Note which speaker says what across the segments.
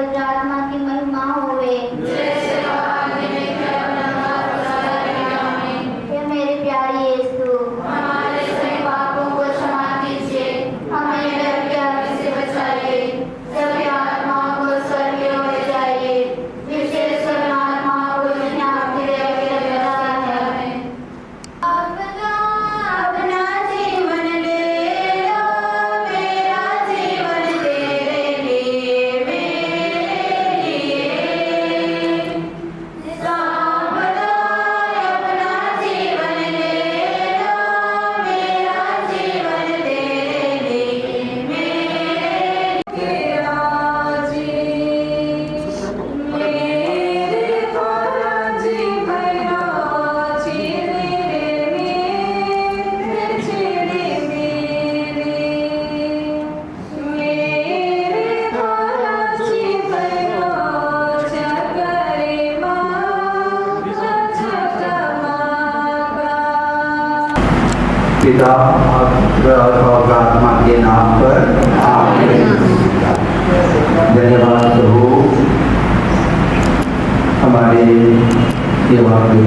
Speaker 1: पवित्र आत्मा की महिमा होवे। हे मेरे प्यारे यीशु, हमारे सभी पापों को क्षमा कीजिए, हमें डर के आग से बचाइए, सभी आत्माओं को स्वर्ग की ओर ले जाइए, विशेष उन आत्माओं को जिन्हें आपकी दया की जरूरत है। अपना जीवन ले लो, मेरा जीवन तेरे लिए, मेरे लिए सौंप दो। अपना जीवन ले लो, मेरा जीवन तेरे लिए, मेरे राजी, मेरे राजी भराजी,
Speaker 2: पिता और आत्मा के नाम पर धन्यवाद प्रभु। हमारे सेवा के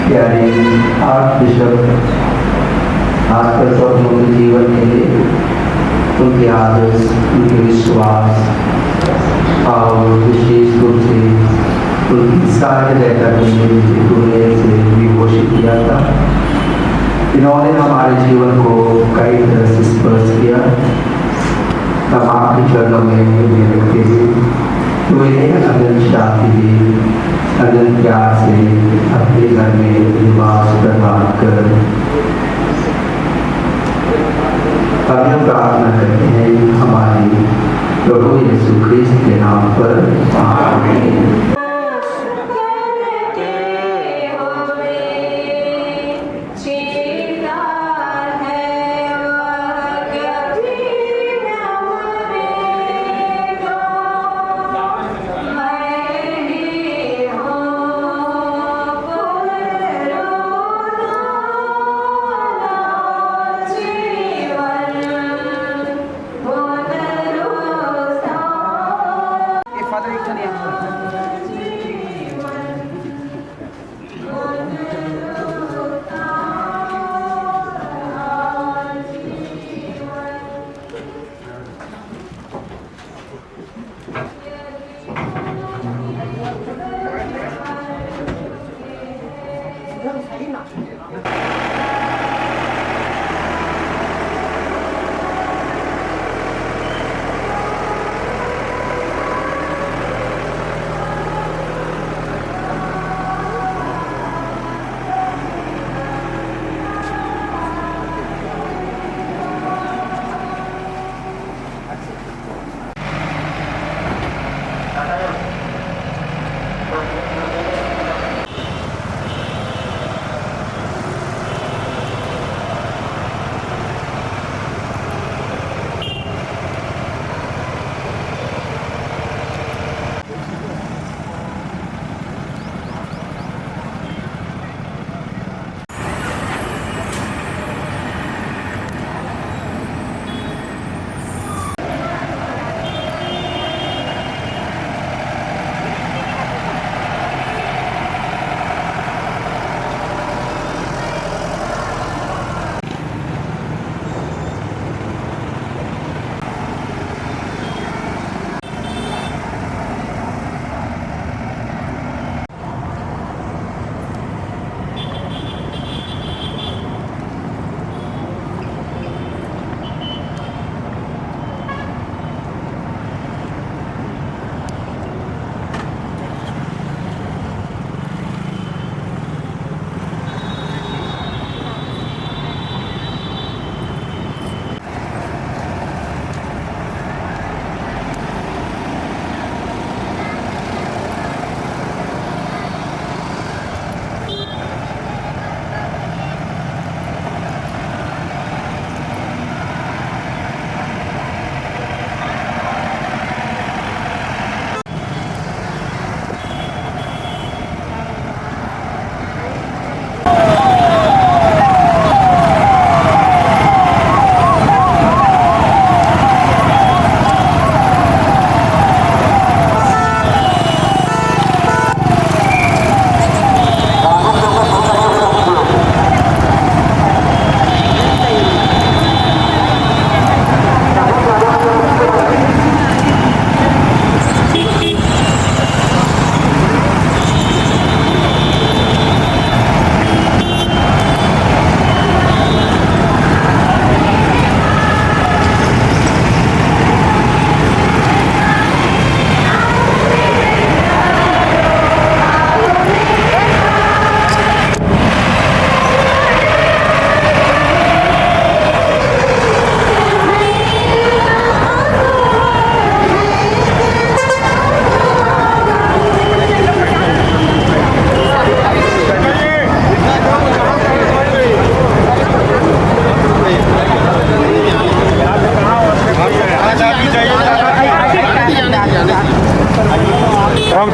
Speaker 2: प्यारे आर्च बिशप आजकल स्वप्नों के जीवन के लिए उनके आदर्श, उनके विश्वास और विशेष रूप से उनकी सहायता से विभूषित किया था। इन्होंने हमारे जीवन को कई तरह से स्पर्श किया। हम आपके चरणों में रखते हुए तुम्हें अनंत शांति दी, अनंत प्यार से अपने घर में निवास प्रदान कर। हम प्रार्थना करते हैं हमारे प्रभु यीशु ख्रिस्त के नाम पर, आमीन।
Speaker 3: Father, you can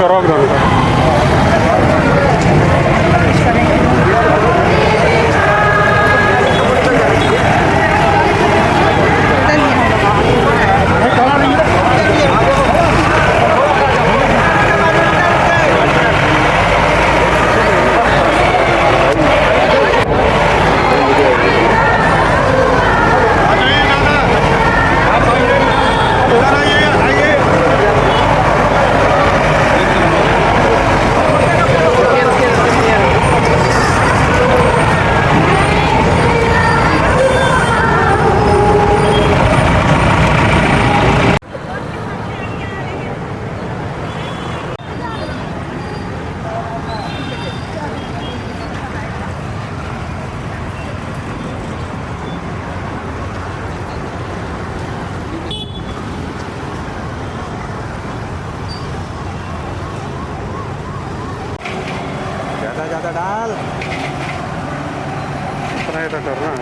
Speaker 3: रोक दो ज़्यादा डाल इतना ही तो कर रहा है।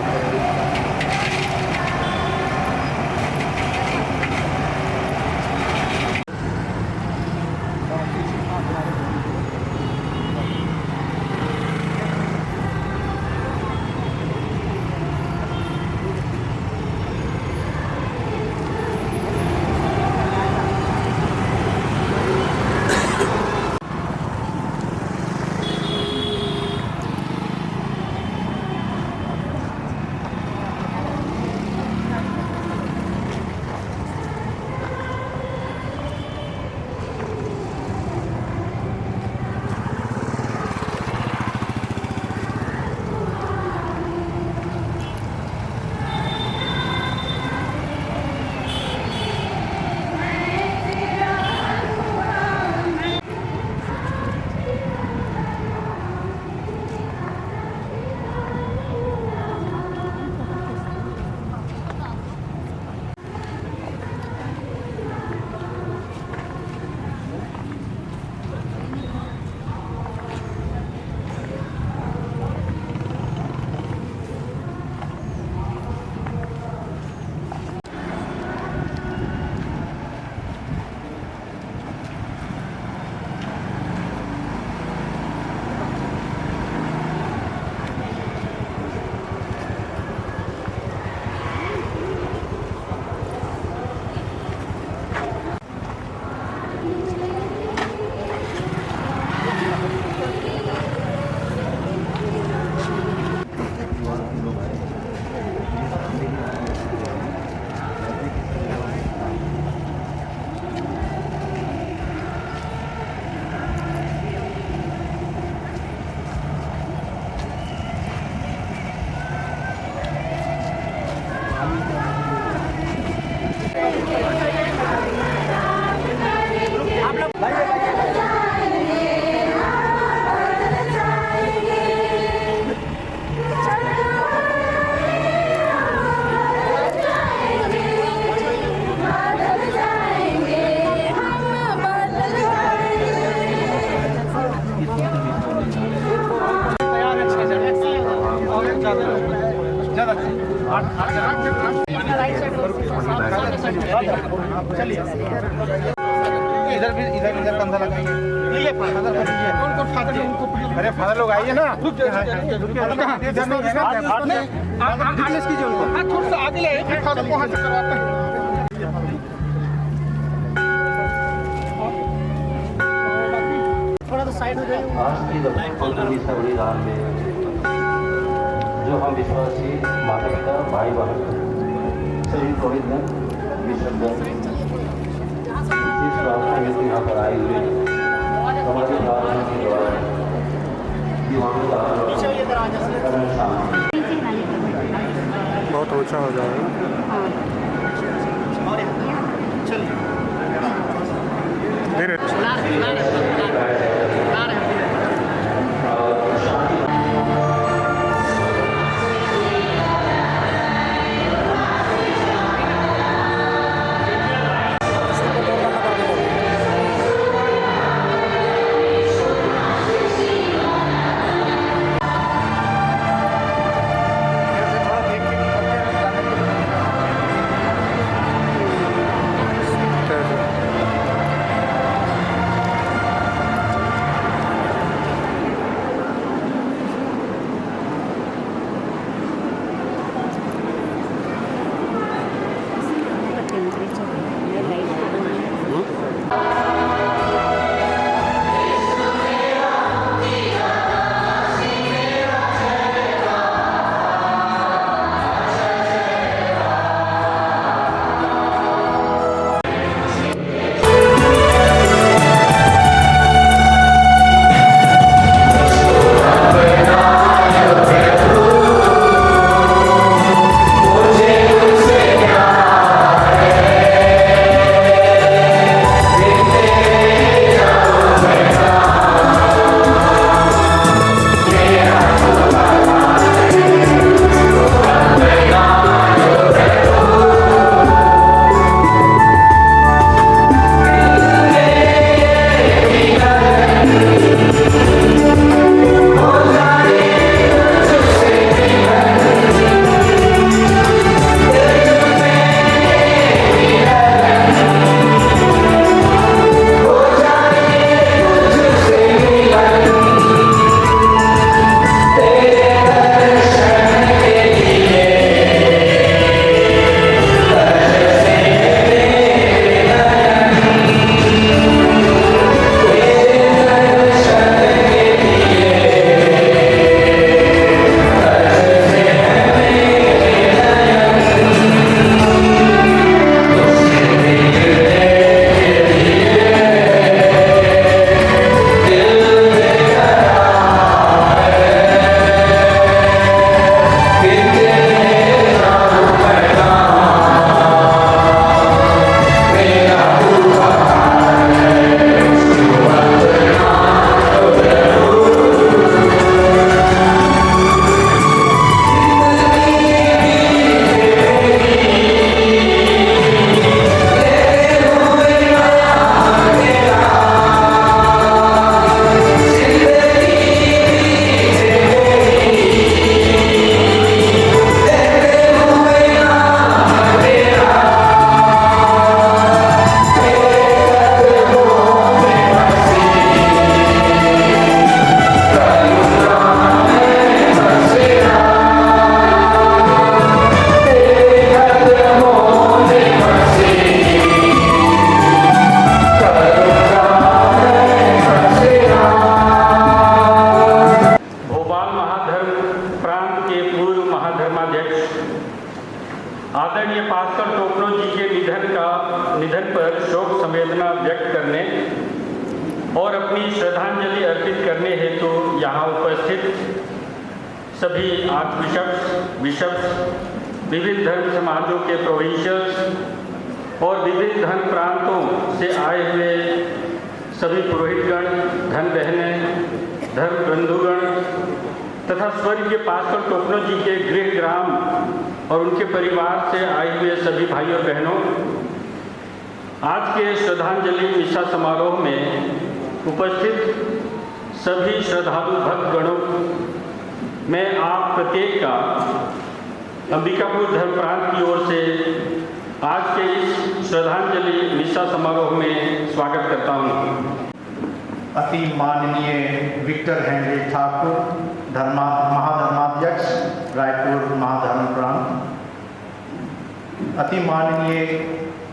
Speaker 4: इधर भी इधर कंधा लगाएंगे। अरे फादर लोग आइए ना। एड्रेस कीजिए उनको। थोड़ा सा आगे ले फादर को हाथ से करवाते हैं। थोड़ा सा साइड हो जाइए।
Speaker 2: आज की संविधान में जो हम विश्वासी माता पिता भाई बहन सभी कोविड में विसर्जन यहाँ पर आए हुए हमारे प्रार्थना के द्वारा
Speaker 3: बहुत ऊंचा हो जाएगा। धीरे
Speaker 5: प्रकट करने और अपनी श्रद्धांजलि अर्पित करने हेतु यहाँ उपस्थित सभी बिशप्स, विभिन्न धर्म समाजों के प्रोविंशियल्स और विभिन्न धर्म प्रांतों से आए हुए सभी पुरोहितगण, धन बहनें, धर्म बंधुगण तथा स्वर्गीय पास्टर टोपनो जी के गृह ग्राम और उनके परिवार से आए हुए सभी भाइयों और बहनों, आज के श्रद्धांजलि मिसा समारोह में उपस्थित सभी श्रद्धालु भक्तगणों में आप प्रत्येक का अंबिकापुर धर्म प्रांत की ओर से आज के इस श्रद्धांजलि मिसा समारोह में स्वागत करता हूँ।
Speaker 6: अति माननीय विक्टर हेनरी ठाकुर, महाधर्माध्यक्ष रायपुर महाधर्म प्रांत, अति माननीय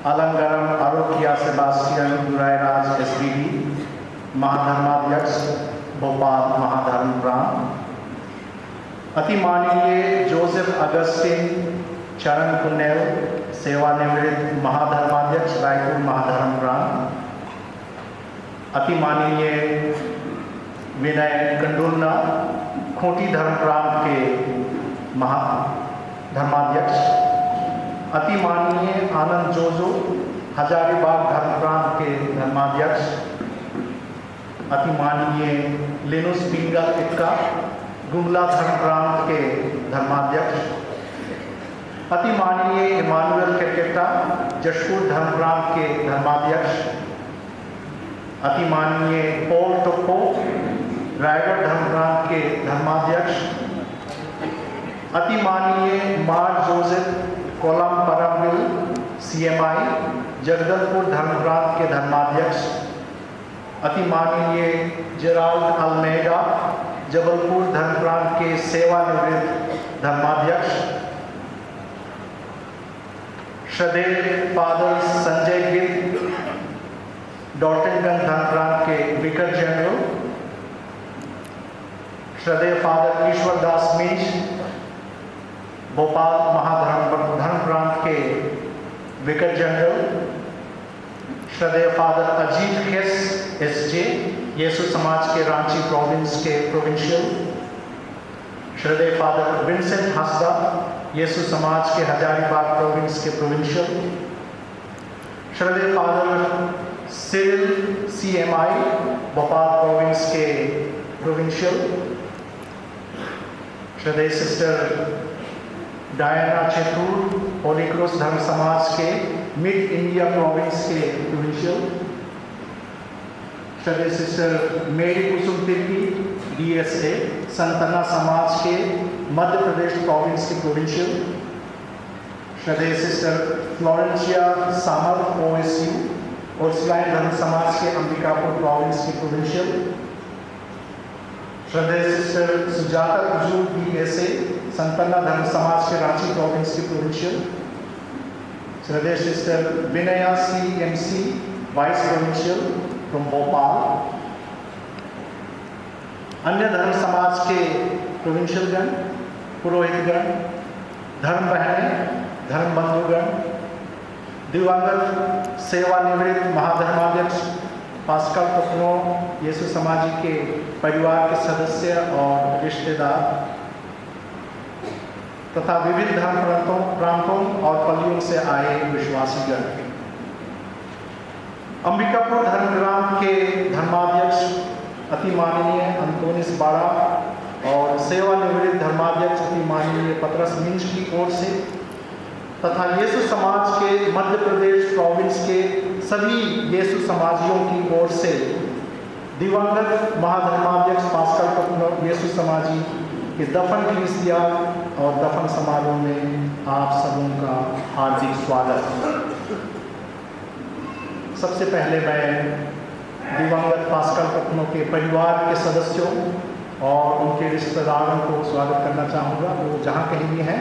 Speaker 6: अलंगरम आरोग्या सेबास्टियन दुरायराज SBD, महाधर्माध्यक्ष भोपाल महाधर्म प्रांत, अति माननीय जोसेफ अगस्टिन चरण पुन्नेल, सेवानिवृत्त महाधर्माध्यक्ष रायपुर महाधर्म प्रांत, अति माननीय विनय कंडुलना, खूंटी धर्म प्रांत के महाधर्माध्यक्ष, अति माननीय आनंद जोजो, हजारीबाग धर्म प्रांत के धर्माध्यक्ष, अति माननीय लिनुस पिंगा टिक्का, गुमला धर्म प्रांत के धर्माध्यक्ष, अति माननीय इमानुएल केकेटा, जशपुर धर्म प्रांत के धर्माध्यक्ष, अति माननीय पॉल टोप्पो, रायगढ़ धर्म प्रांत के धर्माध्यक्ष, अति माननीय मार जोसेफ कोलम परमबिल CMI, जगदलपुर धर्म प्रांत के धर्माध्यक्ष, अति माननीय जेराल्ड अल्मेडा, जबलपुर धर्म प्रांत के सेवानिवृत्त धर्माध्यक्ष, श्रद्धेय फादर संजय गिल, डॉल्टनगंज धर्म प्रांत के विकर जनरल, श्रद्धेय फादर ईश्वरदास मिंज, भोपाल महाधर्म प्रांत के विकर जनरल, श्रद्धेय फादर अजीत खेस SJ, येसु समाज के रांची प्रोविंस के प्रोविंशियल, श्रद्धेय फादर विंसेंट हंसदा, येसु समाज के हजारीबाग प्रोविंस के प्रोविंशियल, श्रद्धेय father Cyril CMI, Bhopal province के प्रोविंशियल, श्रद्धेय सिस्टर डायना चेतुर, होली क्रॉस धर्म समाज के मिड इंडिया प्रोविंस के प्रोविंशियल, श्रद्धेय सिस्टर मेरी कुसुम तिर्की DSA, संतना समाज के मध्य प्रदेश प्रोविंस के प्रोविंशियल, श्रद्धेय सिस्टर फ्लोरेंसिया सामर्थ OSU और सिलाइन धर्म समाज के अंबिकापुर प्रोविंस के प्रोविंशियल, श्रद्धेय सिस्टर सुजाता कुजूर DSA, संतना धर्म समाज के रांची प्रोविंस के प्रोविंशियल, श्रद्धेय sister Vinaya CMC, vice provincial from Bhopal, अन्य धर्म समाज के प्रोविंशियलगण, पुरोहितगण, धर्म बहनें, धर्म बंधुगण, दिवंगत सेवानिवृत्त महाधर्माध्यक्ष पास्कल टोपनो, येसु समाजी के परिवार के सदस्य और रिश्तेदार तथा विविध धर्म प्रांतों और पल्लियों से आए विश्वासीगण, अंबिकापुर धर्मग्राम के धर्माध्यक्ष अति माननीय अंतोनिस बाड़ा और सेवानिवृत्त धर्माध्यक्ष अति माननीय पतरस मिंज की ओर से तथा येसु समाज के मध्य प्रदेश प्रोविंस के सभी येसु समाजियों की ओर से दिवंगत महाधर्माध्यक्ष पास्कल टोपनो येसु समाजी के दफन क्रिया और दफन समारोह में आप सबों का हार्दिक स्वागत। सबसे पहले मैं दिवंगत पास्कल टोपनो के परिवार के सदस्यों और उनके रिश्तेदारों को स्वागत करना चाहूँगा। वो जहाँ कहीं भी हैं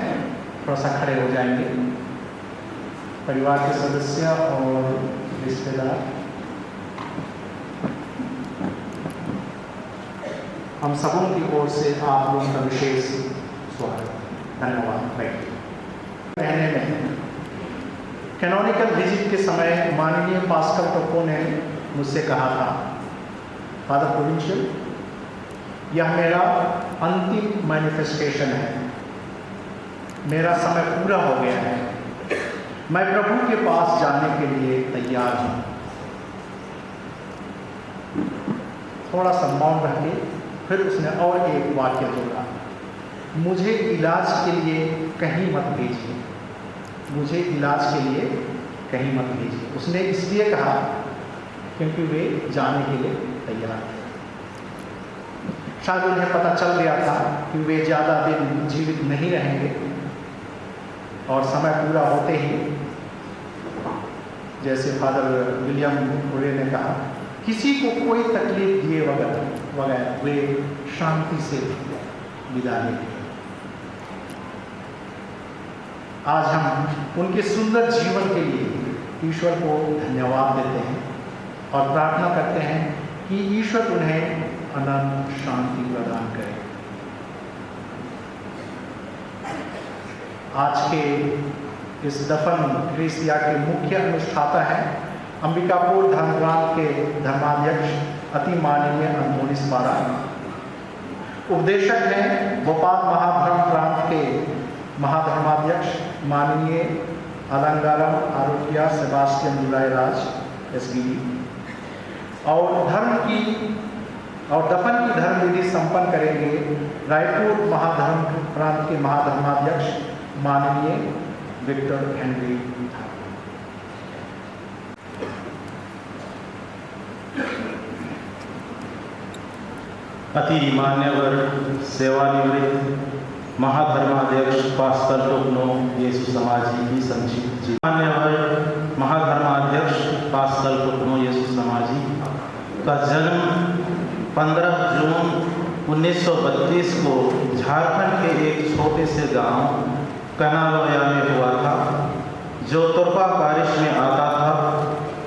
Speaker 6: थोड़ा सा खड़े हो जाएंगे। परिवार के सदस्य और रिश्तेदार, हम सबों की ओर से आप लोगों का विशेष स्वागत, धन्यवाद। कहने में कैनोनिकल विजिट के समय माननीय पास्कल टोप्पो ने मुझसे कहा था, फादर प्रोविंशियल, यह मेरा अंतिम मैनिफेस्टेशन है, मेरा समय पूरा हो गया है, मैं प्रभु के पास जाने के लिए तैयार हूँ। थोड़ा सा मौन रह के फिर उसने और एक वाक्य जोड़ा, मुझे इलाज के लिए कहीं मत भेजिए, मुझे इलाज के लिए कहीं मत भेजिए। उसने इसलिए कहा क्योंकि वे जाने के लिए तैयार थे। शायद उन्हें पता चल गया था कि वे ज़्यादा दिन जीवित नहीं रहेंगे और समय पूरा होते ही, जैसे फादर विलियम पुरे ने कहा, किसी को कोई तकलीफ दिए बगैर वे शांति से विदा लेंगे। आज हम उनके सुंदर जीवन के लिए ईश्वर को धन्यवाद देते हैं और प्रार्थना करते हैं कि ईश्वर उन्हें अनंत शांति प्रदान करे। आज के इस दफन क्रिसिया के मुख्य अनुष्ठाता हैं अंबिकापुर धर्म प्रांत के धर्माध्यक्ष अति माननीय अंतोनिस बाड़ा। उपदेशक हैं भोपाल महाधर्म प्रांत के महाधर्माध्यक्ष माननीय अलंगारम आरोग्य सेबास्टियन जुलाई राज एसबीडी। और दफन की धर्म विधि संपन्न करेंगे रायपुर महाधर्म प्रांत के महाधर्माध्यक्ष माननीय विक्टर हेनरी।
Speaker 7: अति मान्यवर सेवानिवृत्त महाधर्माध्यक्ष पास्कल टोकनो यीशु समाजी की संक्षिप्त जीवन। मान्यवर महाधर्माध्यक्ष पास्कल टोकनो यीशु समाजी का जन्म 15 जून 1932 को झारखंड के एक छोटे से गांव कनालोया में हुआ था, जो तुर्पा पारिश में आता था,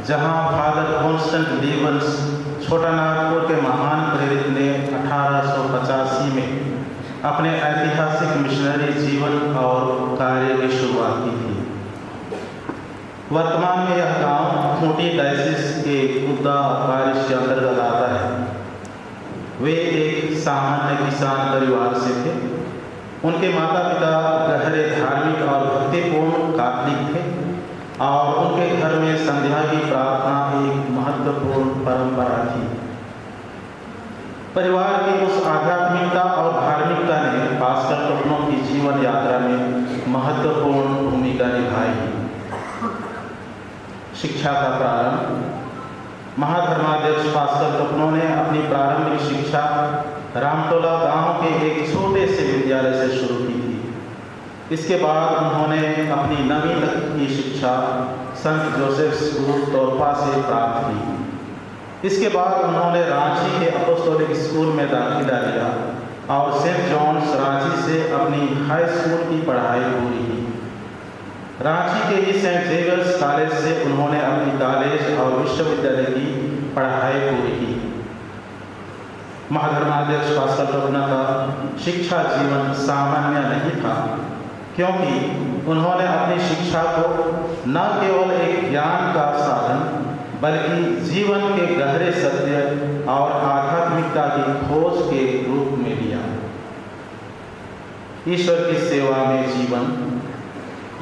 Speaker 7: जहां फादर कॉन्स्टेंट लीवंस छोटा नागपुर के महान प्रेरित ने 1885 में अपने ऐतिहासिक मिशनरी जीवन और कार्य की शुरुआत की थी। वर्तमान में यह गांव खूंटी डायसिस के कुद्दा पारिश के अंतर्गत आता है। वे एक सामान्य किसान परिवार से थे। उनके माता पिता गहरे धार्मिक और भक्तिपूर्ण कैथोलिक थे और उनके घर में संध्या की प्रार्थना एक महत्वपूर्ण परंपरा थी। परिवार की उस आध्यात्मिकता और धार्मिकता ने पास्कल टोकनो की जीवन यात्रा में महत्वपूर्ण भूमिका निभाई। शिक्षा का प्रारंभ महाधर्माध्यक्ष पास्कल टोकनो ने अपनी प्रारंभिक शिक्षा रामटोला गांव के एक छोटे से विद्यालय से शुरू की थी। इसके बाद उन्होंने अपनी 9वीं तक की शिक्षा संत जोसेफ स्कूल तोरपा से प्राप्त की। इसके बाद उन्होंने रांची के अपोस्टोलिक स्कूल में दाखिला लिया और सेंट जॉन्स रांची से अपनी हाई स्कूल की पढ़ाई पूरी की। रांची के ही सेंट जेवियर्स कॉलेज से उन्होंने अपनी कॉलेज और विश्वविद्यालय की पढ़ाई पूरी की। महाधर्माध्यक्ष पास्कल टोकनो का शिक्षा जीवन सामान्य नहीं था, क्योंकि उन्होंने अपनी शिक्षा को न केवल एक ज्ञान का साधन बल्कि जीवन के गहरे सत्य और आध्यात्मिकता की खोज के रूप में लिया। ईश्वर की सेवा में जीवन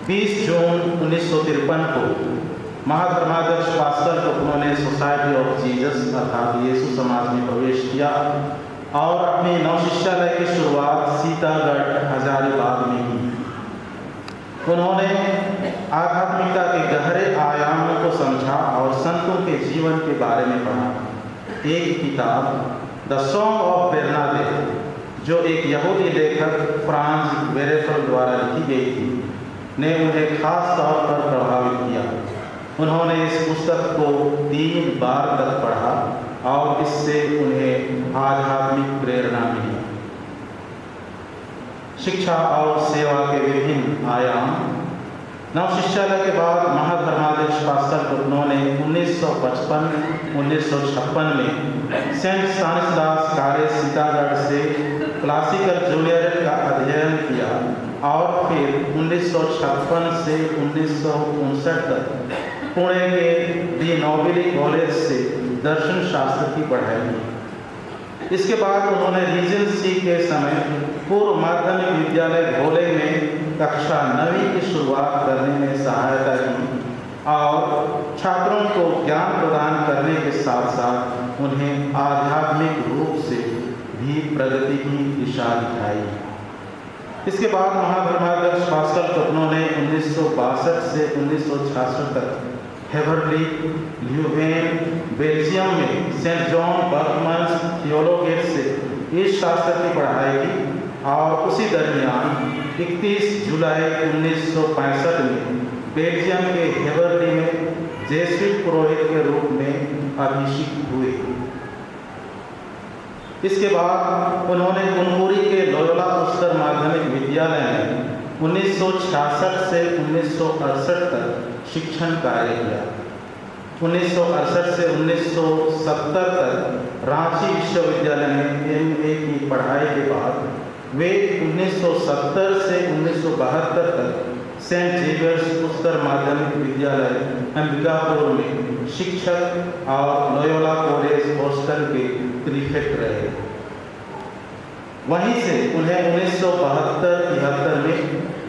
Speaker 7: 20 जून 1953 को महाधर्माध्यक्ष पास्कल टोकनो ने सोसाइटी ऑफ जीसस अर्थात यीशु समाज में प्रवेश किया और अपनी नवशिष्यालय की शुरुआत सीतागढ़ हजारीबाग में की। उन्होंने आध्यात्मिकता के गहरे आयामों को समझा और संतों के जीवन के बारे में पढ़ा। एक किताब द सॉन्ग ऑफ बेरनादे, जो एक यहूदी लेखक फ्रांज वेरेफल द्वारा लिखी गई थी, ने उन्हें खास तौर पर प्रभावित किया। उन्होंने इस पुस्तक को 3 बार तक पढ़ा और इससे उन्हें आध्यात्मिक प्रेरणा मिली। शिक्षा और सेवा के विभिन्न आयाम। नवशिष्यालय के बाद महाधर्माध्यक्ष पास्कल टोकनो ने 1955-1956 में सेंट स्टानिस्लास कॉलेज सीतागढ़ से क्लासिकल जूनियर का अध्ययन किया और फिर 1956 से 1959 तक पुणे के दी नोबिली कॉलेज से दर्शन शास्त्र की पढ़ाई की। इसके बाद उन्होंने रीजेंसी के समय पूर्व माध्यमिक विद्यालय भोले में कक्षा 9वीं की शुरुआत करने में सहायता की और छात्रों को ज्ञान प्रदान करने के साथ साथ उन्हें आध्यात्मिक रूप से भी प्रगति की दिशा दिखाई। इसके बाद महाधर्माध्यक्ष पास्कल टोकनो ने 1962 से 1966 तक हेवरली ल्यूवेन बेल्जियम में सेंट जॉन बर्कमन्स थियोलोगेट से ईश शास्त्र की पढ़ाई की और उसी दरमियान 31 जुलाई 1965 में बेल्जियम के हेवरली में जेसुइट पुरोहित के रूप में अभिषिक्त हुए। इसके बाद उन्होंने कुनकुरी के लोयोला उच्चतर माध्यमिक विद्यालय में 1966 से 1968 तक शिक्षण कार्य किया। 1968 से 1970 तक रांची विश्वविद्यालय में MA की पढ़ाई के बाद वे 1970 से 1972 तक सेंट जेवियर्स उच्चतर माध्यमिक विद्यालय अंबिकापुर में शिक्षक और लोयोला कॉलेज हॉस्टल के प्रीफेक्ट रहे। वहीं से उन्हें 1972-73 में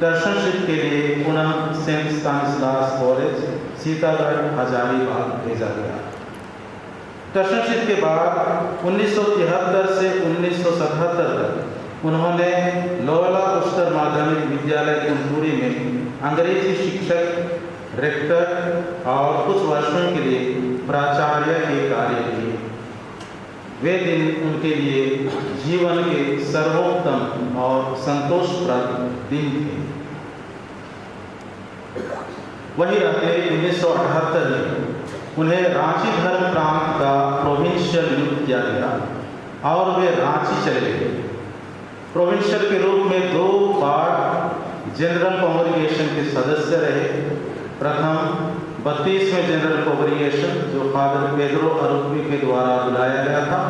Speaker 7: दर्शनशिप के लिए पुनः सेंट स्टानिस्लास कॉलेज सीतागढ़ हजारीबाग भेजा गया। दर्शनशिप के बाद 1973 से 1977 तक उन्होंने लोयोला उच्चतर माध्यमिक विद्यालय कुनकुरी में अंग्रेजी शिक्षक, रेक्टर और कुछ वर्षों के लिए प्राचार्य के कार्य किए। वे दिन उनके लिए जीवन के सर्वोत्तम और संतोषप्रद दिन थे। वहीं रहते 1978 में उन्हें रांची धर्म प्रांत का प्रोविंशियल नियुक्त किया गया और वे रांची चले गए। प्रोविंशियल के रूप में 2 बार जनरल कांग्रीगेशन के सदस्य रहे। प्रथम 32वें जनरल कांग्रीगेशन जो फादर पेड्रो अरुक्वी के द्वारा बुलाया गया था।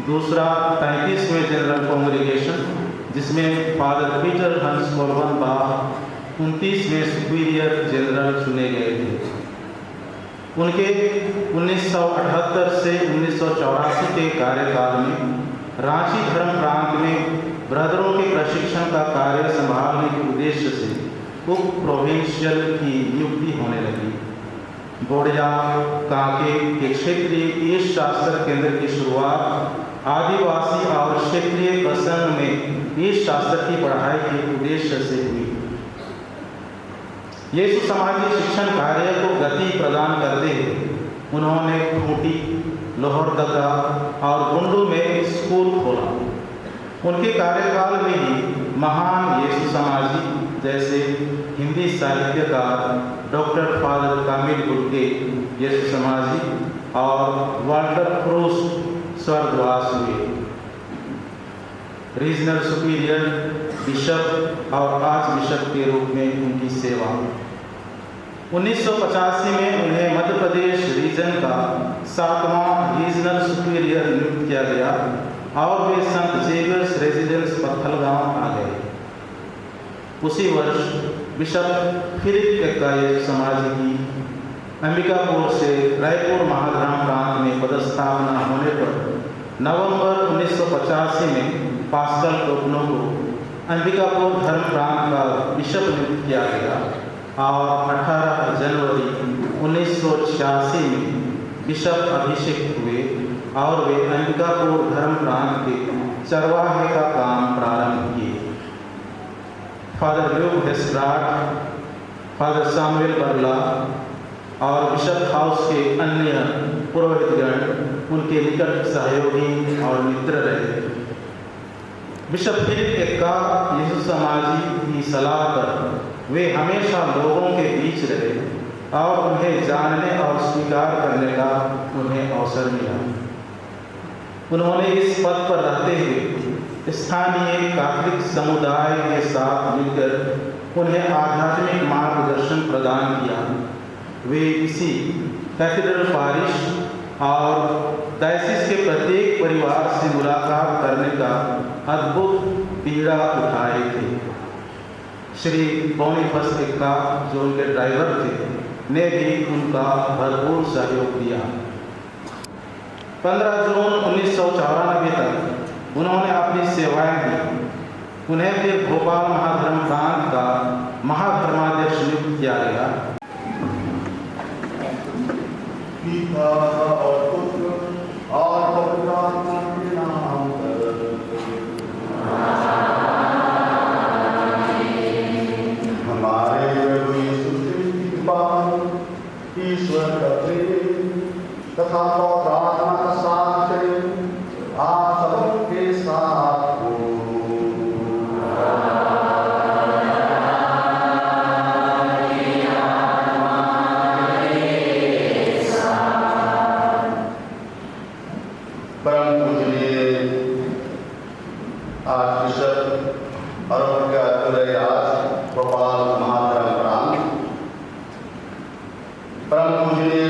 Speaker 7: दूसरा 35वें जनरल कांग्रीगेशन जिसमें फादर पीटर हंस कोल्वन बाह 29वें सुपीरियर जनरल चुने गए थे। उनके 1978 से 1984 के कार्यकाल में रांची धर्म प्रांत में ब्रदरों के प्रशिक्षण का कार्य संभालने के उद्देश्य से उप प्रोविंशियल की नियुक्ति होने लगी। बोड़िया कांके के क्षेत्रीय ईश शास्त्र केंद्र की शुरुआत आदिवासी और क्षेत्रीय प्रसंग में ईश शास्त्र की पढ़ाई के उद्देश्य से हुई। यीशु समाजी शिक्षण कार्य को गति प्रदान करते हुए उन्होंने खूंटी, लोहरदगा और गुंडू में स्कूल खोला। उनके कार्यकाल में ही महान यीशु समाजी जैसे हिंदी साहित्यकार डॉक्टर फादर कामिल गुर्गे यीशु समाजी और वाल्टर प्रूस्ट स्वर्गवास हुए। रीजनल सुपीरियर, बिशप और आर्च बिशप के रूप में उनकी सेवा। 1985 में उन्हें मध्य प्रदेश रीजन का 7वां रीजनल सुपीरियर नियुक्त किया गया और वे संत जेवियर्स रेजिडेंस पत्थलगांव आ गए। उसी वर्ष बिशप फिलिप यीशु समाजी की अंबिकापुर से रायपुर महाधर्म प्रांत में पदस्थापना होने पर नवंबर 1985 में पास्कल टोकनो को अंबिकापुर धर्म प्रांत का बिशप नियुक्त किया गया और 18 जनवरी 1986 में बिशप अभिषेक हुए और वे अंबिकापुर धर्म प्रांत के चरवाहे का काम प्रारंभ किए। Father Luke Hestrat, father Samuel Barla और बिशप हाउस के अन्य पुरोहितगण उनके निकट सहयोगी और मित्र रहे। बिशप फिलिप यीशु समाजी की सलाह पर वे हमेशा लोगों के बीच रहे और उन्हें जानने और स्वीकार करने का उन्हें अवसर मिला। उन्होंने इस पद पर रहते हुए स्थानीय कैथोलिक समुदाय के साथ मिलकर उन्हें आध्यात्मिक मार्गदर्शन प्रदान किया। वे इसी कैथेड्रल पारिश और डायसिस के प्रत्येक परिवार से मुलाकात करने का अद्भुत पीड़ा उठाए थे। श्री बोनीफस एक्का जो उनके ड्राइवर थे ने भी उनका भरपूर सहयोग दिया। 15 जून 1994 तक उन्होंने अपनी सेवाएं दी। उन्हें फिर भोपाल महाधर्म प्रांत का महाधर्माध्यक्ष नियुक्त किया गया।
Speaker 8: पिता और पुत्र और पवित्र आत्मा के नाम पर। हमारे प्रभु यीशु क्रिस्त की कृपा, ईश्वर का प्रेम तथा पवित्र आत्मा का साथ चले आप सबके साथ हो। परम पूजनीय आर्चबिशप अरुणराज भोपाल महाधर्म प्रांत, परम पूजनीय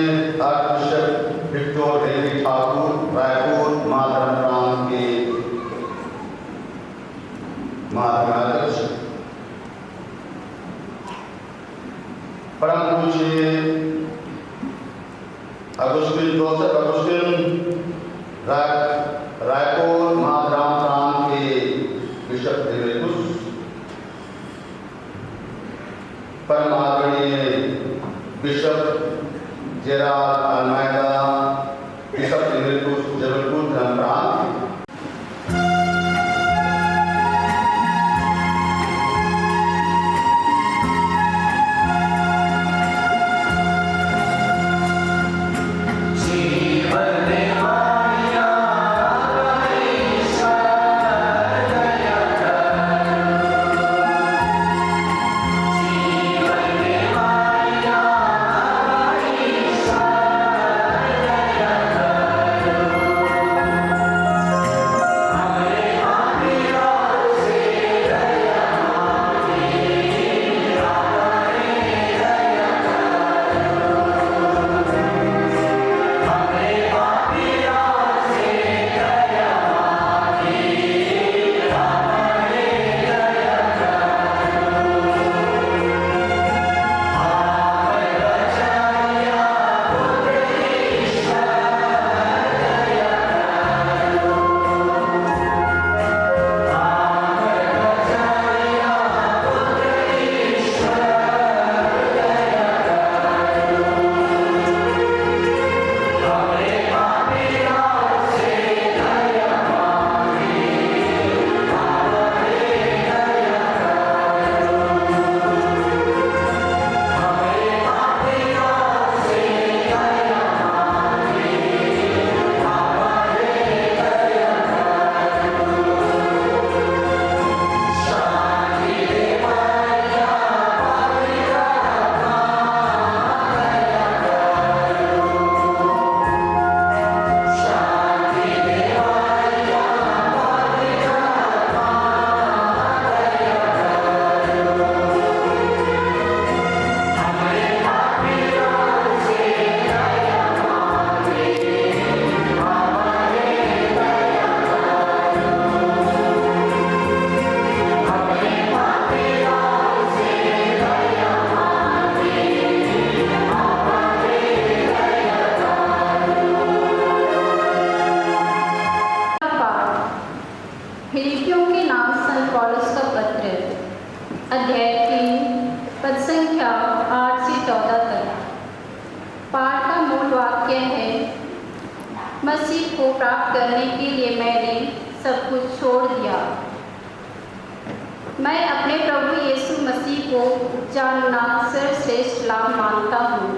Speaker 8: archbishop Victor Henry Thakur Raipur महाधर्म प्रांत के महाधर्माध्यक्ष, परम पूजनीय अगुस्टिन जोसेफ अगुस्टिन रायपुर महाधर्म प्रांत के बिशप एमेरिटस, परम आदरणीय bishop Gerald Almeida bishop emeritus Jabalpur धर्म प्रांत,
Speaker 9: फिलिपियों के नाम संत पौलुस का पत्र, अध्याय 3, पद संख्या 8 से 14 तक। पाठ का मूल वाक्य है, मसीह को प्राप्त करने के लिए मैंने सब कुछ छोड़ दिया। मैं अपने प्रभु यीशु मसीह को जानना सर्वश्रेष्ठ लाभ मानता हूँ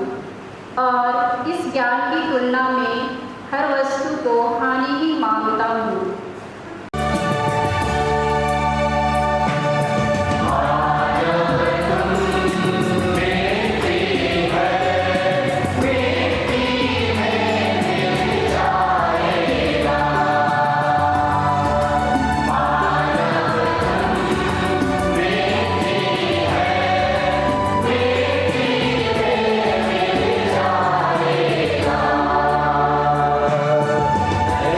Speaker 9: और इस ज्ञान की तुलना में हर वस्तु को हानि ही मानता हूँ।
Speaker 8: है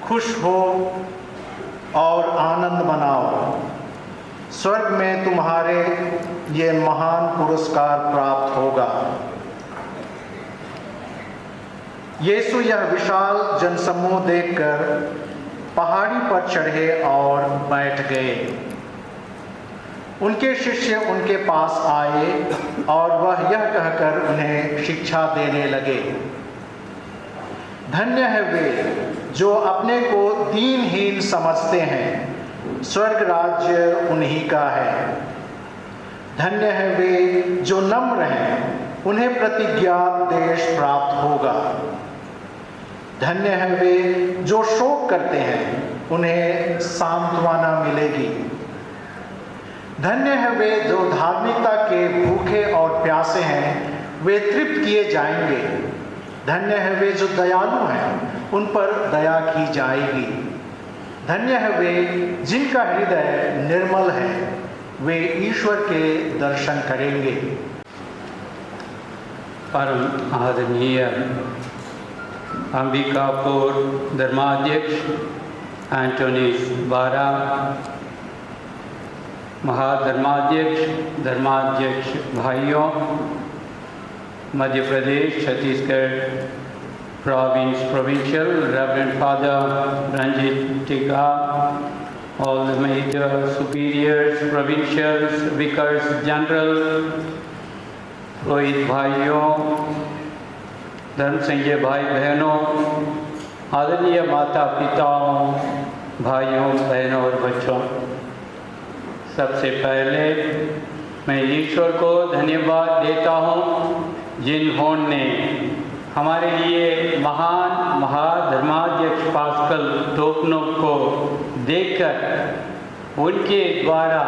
Speaker 6: खुश हो और आनंद मनाओ। स्वर्ग में तुम्हारे ये महान पुरस्कार प्राप्त होगा। यीशु यह विशाल जनसमूह देखकर पहाड़ी पर चढ़े और बैठ गए। उनके शिष्य उनके पास आए और वह यह कहकर उन्हें शिक्षा देने लगे, धन्य है वे जो अपने को दीनहीन समझते हैं, स्वर्ग राज्य उन्हीं का है। धन्य है वे जो नम्र हैं, उन्हें प्रतिज्ञात देश प्राप्त होगा। धन्य है वे जो शोक करते हैं, उन्हें सांत्वना मिलेगी। धन्य है वे जो धार्मिकता के भूखे और प्यासे हैं, वे तृप्त किए जाएंगे। धन्य है वे जो दयालु हैं, उन पर दया की जाएगी। धन्य है वे जिनका हृदय निर्मल है, वे ईश्वर के दर्शन करेंगे।
Speaker 5: परम आदरणीय अंबिकापुर धर्माध्यक्ष एंटोनिस बारा, धर्माध्यक्ष भाइयों, Madhya Pradesh Chhattisgarh provincial Reverend Father Ranjit Tika, all the major superiors, provincials, vicars general, Rohit भाइयों, धर्म संजय भाई बहनों, आदरणीय माता पिताओं, भाइयों बहनों और बच्चों, सबसे पहले मैं ईश्वर को धन्यवाद देता हूँ जिन्होंने हमारे लिए महान महाधर्माध्यक्ष पास्कल टोकनो को देखकर उनके द्वारा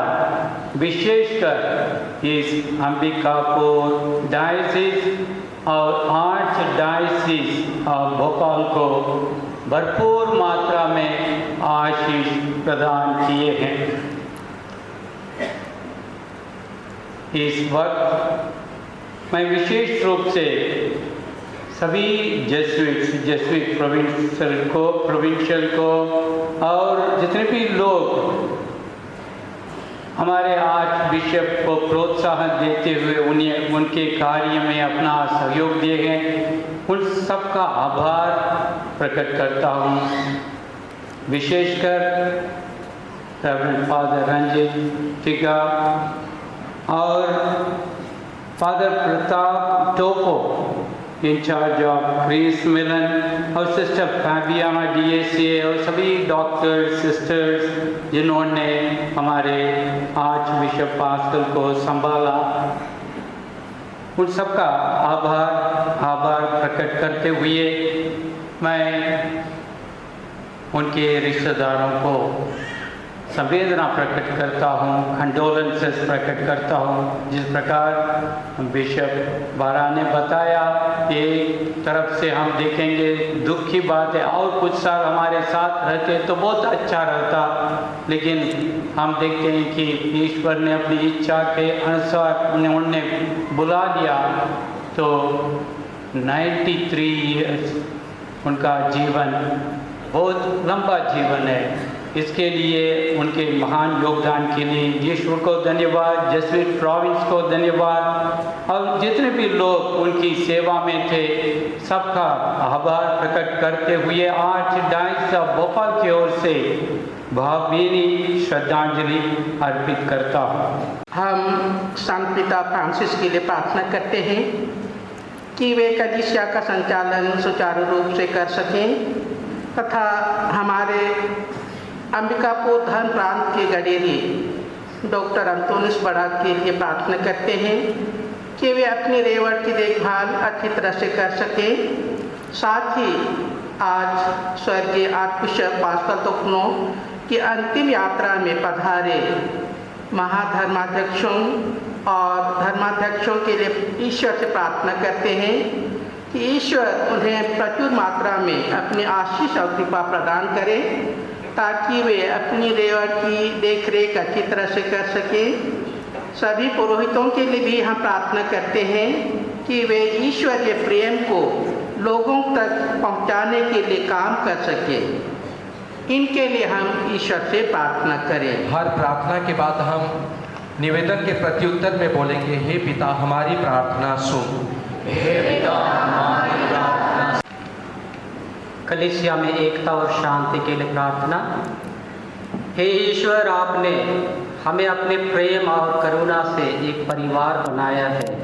Speaker 5: विशेषकर इस अंबिकापुर डायसिस और आर्च डायसिस ऑफ भोपाल को भरपूर मात्रा में आशीष प्रदान किए हैं। इस वक्त मैं विशेष रूप से सभी जेसुइट प्रोविंशियल को और जितने भी लोग हमारे आर्च बिशप को प्रोत्साहन देते हुए उनके कार्य में अपना सहयोग दिए हैं, उन सबका आभार प्रकट करता हूँ। विशेषकर रेवरेंड फादर रंजित टिका और father Pratap Toppo in charge of क्रिस मिलन और सिस्टर फैबियाना DSA और सभी डॉक्टर्स सिस्टर्स जिन्होंने हमारे आर्च बिशप पास्कल को संभाला, उन सबका आभार प्रकट करते हुए मैं उनके रिश्तेदारों को संवेदना प्रकट करता हूँ, कंडोलेंसेस प्रकट करता हूँ। जिस प्रकार बिशप बारा ने बताया, एक तरफ से हम देखेंगे दुख की बात है और कुछ साल हमारे साथ रहते तो बहुत अच्छा रहता, लेकिन हम देखते हैं कि ईश्वर ने अपनी इच्छा के अनुसार उन्हें बुला लिया, तो 93 ईयर्स उनका जीवन बहुत लंबा जीवन है। इसके लिए उनके महान योगदान के लिए ईश्वर को धन्यवाद, जेसुइट प्रोविंस को धन्यवाद और जितने भी लोग उनकी सेवा में थे सबका आभार प्रकट करते हुए आर्च डायसिस ऑफ भोपाल की ओर से भावभीनी श्रद्धांजलि अर्पित करता हूँ।
Speaker 10: हम संत पिता फ्रांसिस के लिए प्रार्थना करते हैं कि वे कलीसिया का संचालन सुचारू रूप से कर सकें तथा हमारे अंबिकापुर धर्म प्रांत के गडेरी डॉक्टर अंतोनिस बड़ा के लिए प्रार्थना करते हैं कि वे अपनी रेवड़ की देखभाल अच्छी तरह से कर सकें। साथ ही आज स्वर्गीय आर्चबिशप पास्कल टोकनो की अंतिम यात्रा में पधारे महाधर्माध्यक्षों और धर्माध्यक्षों के लिए ईश्वर से प्रार्थना करते हैं कि ईश्वर उन्हें प्रचुर मात्रा में अपनी आशीष और कृपा प्रदान करें ताकि वे अपनी रेवड़ की देखरेख अच्छी तरह से कर सकें। सभी पुरोहितों के लिए भी हम प्रार्थना करते हैं कि वे ईश्वर के प्रेम को लोगों तक पहुंचाने के लिए काम कर सकें। इनके लिए हम ईश्वर से प्रार्थना करें।
Speaker 11: हर प्रार्थना के बाद हम निवेदन के प्रत्युत्तर में बोलेंगे, हे पिता हमारी प्रार्थना सुन।
Speaker 10: हे पिता हमारी प्रार्थना।
Speaker 5: कलीसिया में एकता और शांति के लिए प्रार्थना। हे ईश्वर, आपने हमें अपने प्रेम और करुणा से एक परिवार बनाया है।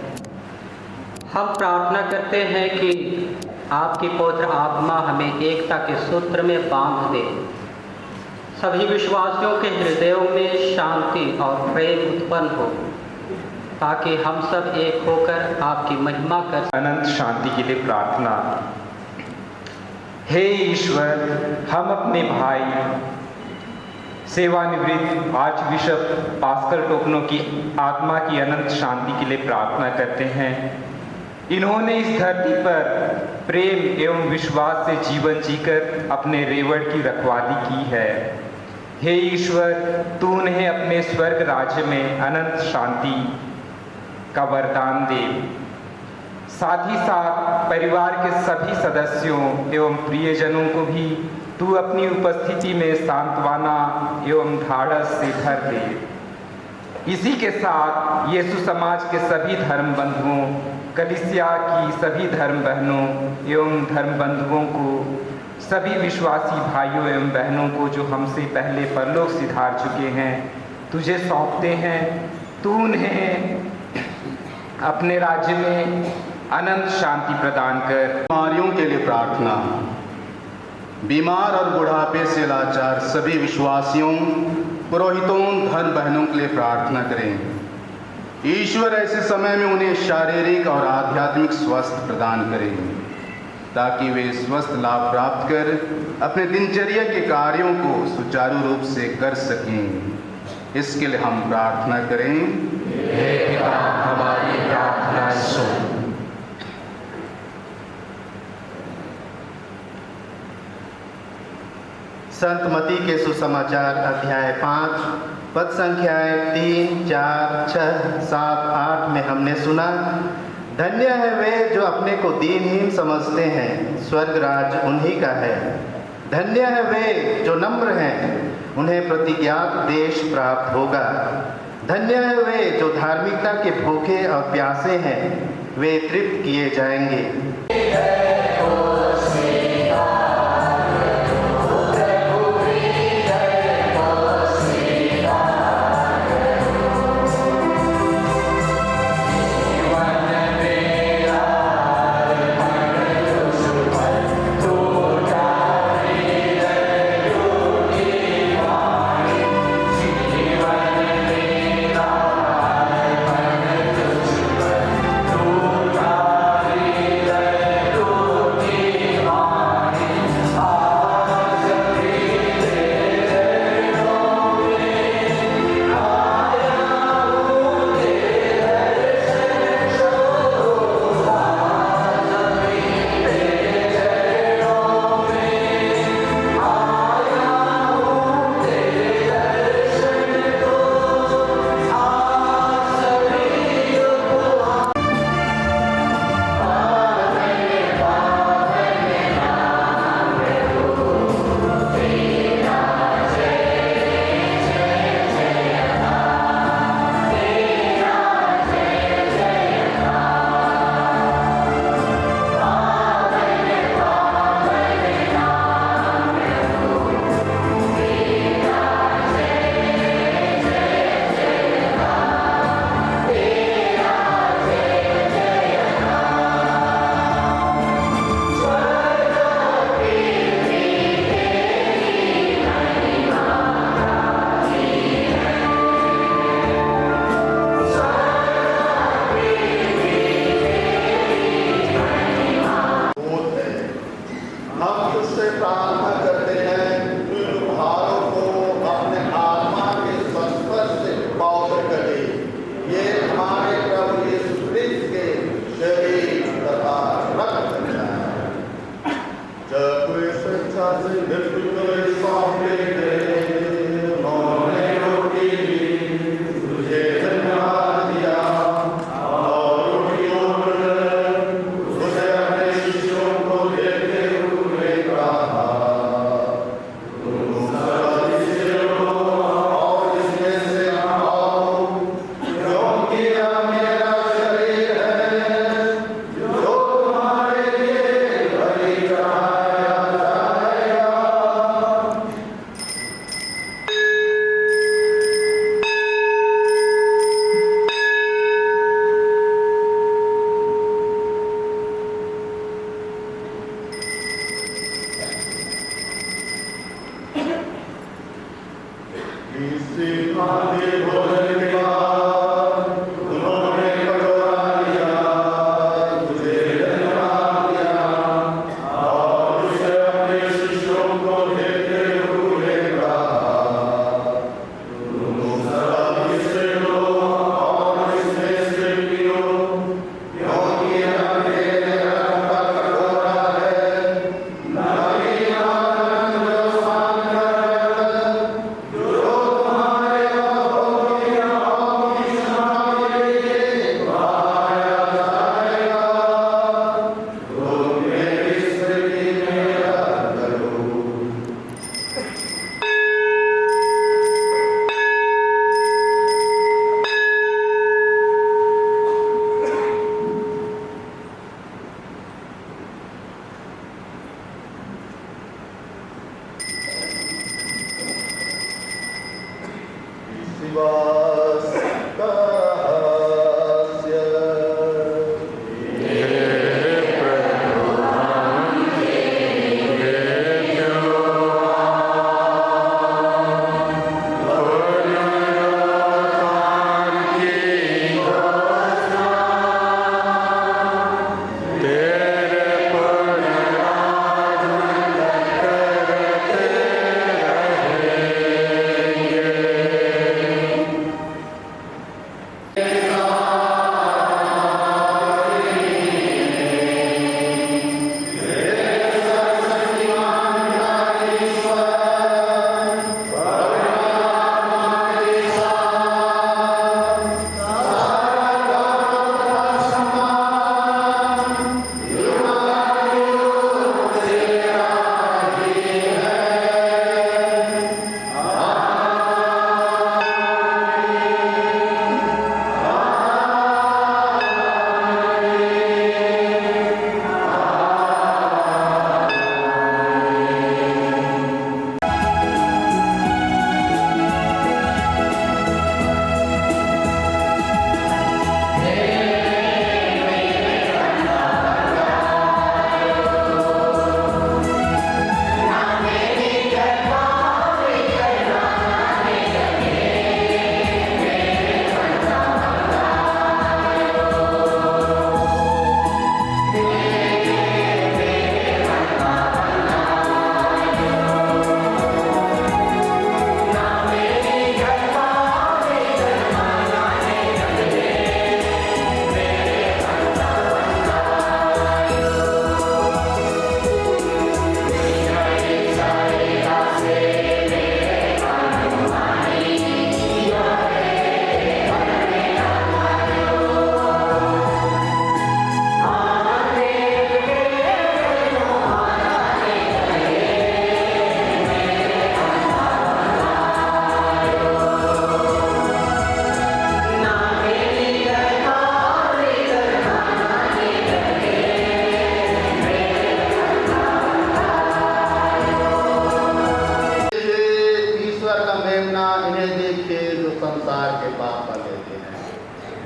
Speaker 5: हम प्रार्थना करते हैं कि आपकी पवित्र आत्मा हमें एकता के सूत्र में बांध दे। सभी विश्वासियों के हृदयों में शांति और प्रेम उत्पन्न हो, ताकि हम सब एक होकर आपकी महिमा कर।
Speaker 12: अनंत शांति के लिए प्रार्थना। हे ईश्वर, हम अपने भाई सेवानिवृत्त आर्च बिशप पास्कल टोकनो की आत्मा की अनंत शांति के लिए प्रार्थना करते हैं। इन्होंने इस धरती पर प्रेम एवं विश्वास से जीवन जीकर अपने रेवड़ की रखवाली की है। हे ईश्वर, तू उन्हें अपने स्वर्ग राज्य में अनंत शांति का वरदान दे। साथ ही साथ परिवार के सभी सदस्यों एवं प्रियजनों को भी तू अपनी उपस्थिति में सांत्वना एवं ढाढ़स से भर दे। इसी के साथ यीशु समाज के सभी धर्म बंधुओं, कलीसिया की सभी धर्म बहनों एवं धर्म बंधुओं को, सभी विश्वासी भाइयों एवं बहनों को जो हमसे पहले परलोक सिधार चुके हैं, तुझे सौंपते हैं। तू उन्हें अपने राज्य में अनंत शांति प्रदान कर।
Speaker 8: बीमारियों के लिए प्रार्थना। बीमार और बुढ़ापे से लाचार सभी विश्वासियों, पुरोहितों, धर्म बहनों के लिए प्रार्थना करें। ईश्वर ऐसे समय में उन्हें शारीरिक और आध्यात्मिक स्वास्थ्य प्रदान करें, ताकि वे स्वस्थ लाभ प्राप्त कर अपने दिनचर्या के कार्यों को सुचारू रूप से कर सकें। इसके लिए हम प्रार्थना करें।
Speaker 11: हे पिता हमारी प्रार्थना सुन।
Speaker 8: संत मती के सुसमाचार अध्याय 5 पद संख्याएं 3, 4, 6, 7, 8 में हमने सुना, धन्य है वे जो अपने को दीनहीन समझते हैं, स्वर्ग राज्य उन्हीं का है। धन्य है वे जो नम्र हैं, उन्हें प्रतिज्ञात देश प्राप्त होगा। धन्य है वे जो धार्मिकता के भूखे और प्यासे हैं, वे तृप्त किए जाएंगे।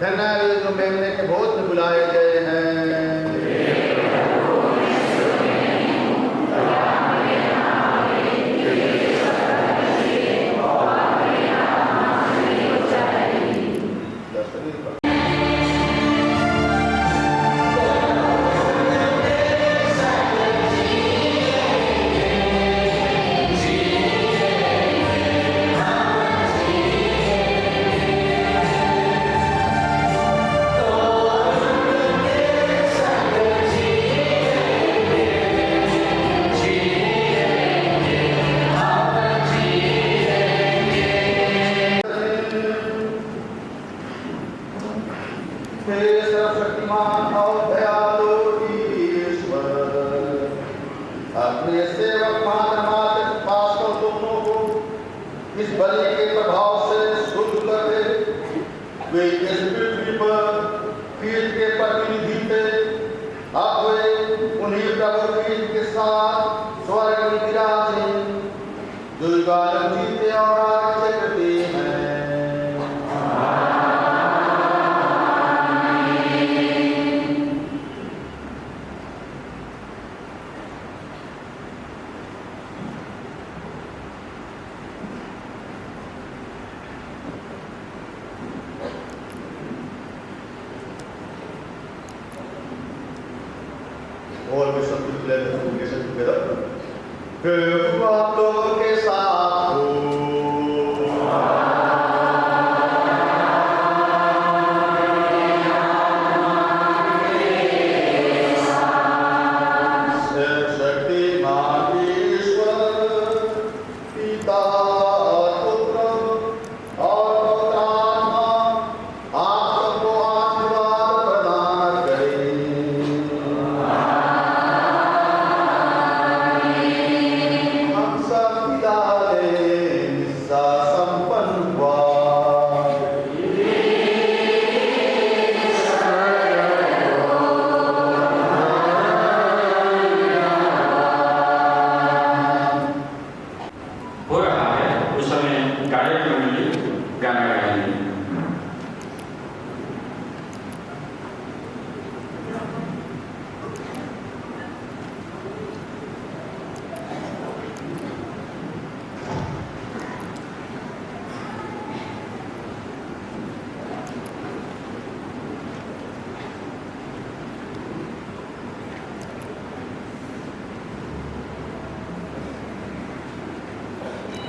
Speaker 8: धन्य जो मेमने के भोज में बुलाए गए हैं। सर्वशक्तिमान और दयालु ईश्वर, अपने सेवक मात्र पास्टर दोनों को इस बलि के प्रभाव से शुद्ध कर दे। वे इस पृथ्वी पर कीर्ति के प्रतिनिधि थे, अब वे उन्हीं प्रभु कीर्ति के साथ स्वर्ग में विराजे, जो युगानुयुग जीते और राज्य करते हैं। आप लोगों के साथ हो। शक्तिमान ईश्वर पिता और पुत्र और पवित्र आत्मा आप सबको आशीर्वाद प्रदान करें। हम सब विदाई निस्सा संपन्न हुआ।
Speaker 5: हो रहा है उस समय गायक मंडली गाना गाएंगे।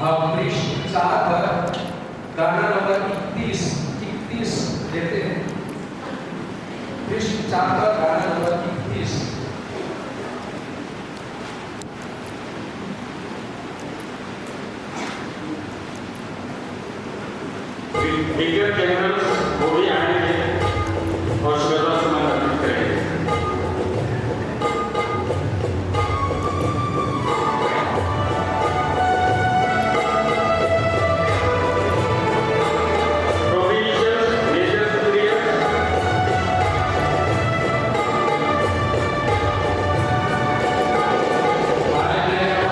Speaker 11: हम पृष्ठ 4 पर गाना नंबर 31 लेते हैं। पृष्ठ 4 पर गाना नंबर 31।
Speaker 5: बिगर जनरल्स वो भी आएंगे और श्रद्धा सुमन अर्पित करेंगे।
Speaker 1: Amen.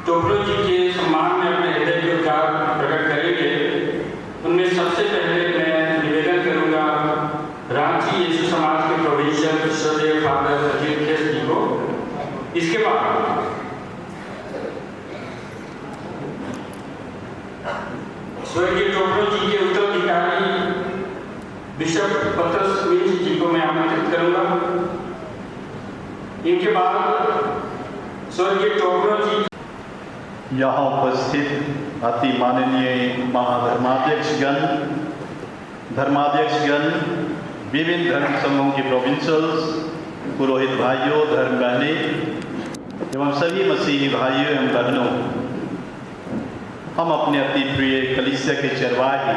Speaker 5: टोपलो जी के सम्मान में अपने हृदय के विचार प्रकट करेंगे। उनमें सबसे पहले मैं निवेदन करूंगा रांची यीशु समाज के प्रोविंशियल श्रद्धेय फादर अजीत खेस जी को। इसके बाद स्वर्गीय टोपलो जी के उत्तराधिकारी बिशप पत्रस मिंज जी को मैं आमंत्रित करूंगा। इनके बाद स्वर्गीय टोपलो जी
Speaker 8: यहाँ उपस्थित अति माननीय महाधर्माध्यक्षगण, धर्माध्यक्षगण, विभिन्न धर्म समूहों के प्रोविंशियल्स, पुरोहित भाइयों, धर्म बहनें एवं सभी मसीही भाइयों एवं बहनों, हम अपने अति प्रिय कलीसिया के चरवाहे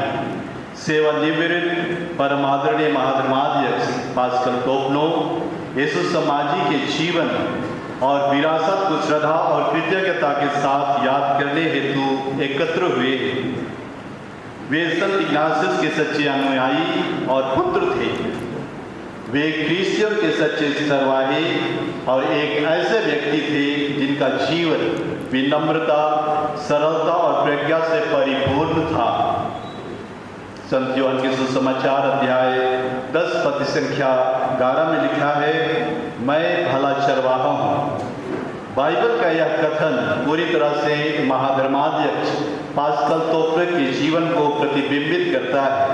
Speaker 8: सेवानिवृत्त परम आदरणीय महाधर्माध्यक्ष पास्कल टोपनो यीशु समाजी के जीवन और विरासत को श्रद्धा और कृतज्ञता के साथ याद करने हेतु एकत्र हुए हैं। वे संत इग्नासियस के सच्चे अनुयायी और पुत्र थे। वे क्रिश्चियन के सच्चे चरवाहे और एक ऐसे व्यक्ति थे जिनका जीवन विनम्रता, सरलता और प्रज्ञा से परिपूर्ण था। संत यूहन्ना के सुसमाचार अध्याय 10 पद संख्या 11 में लिखा है, मैं भला चरवाहा हूँ। बाइबल का यह कथन पूरी तरह से महाधर्माध्यक्ष पास्कल टोपलो के जीवन को प्रतिबिंबित करता है।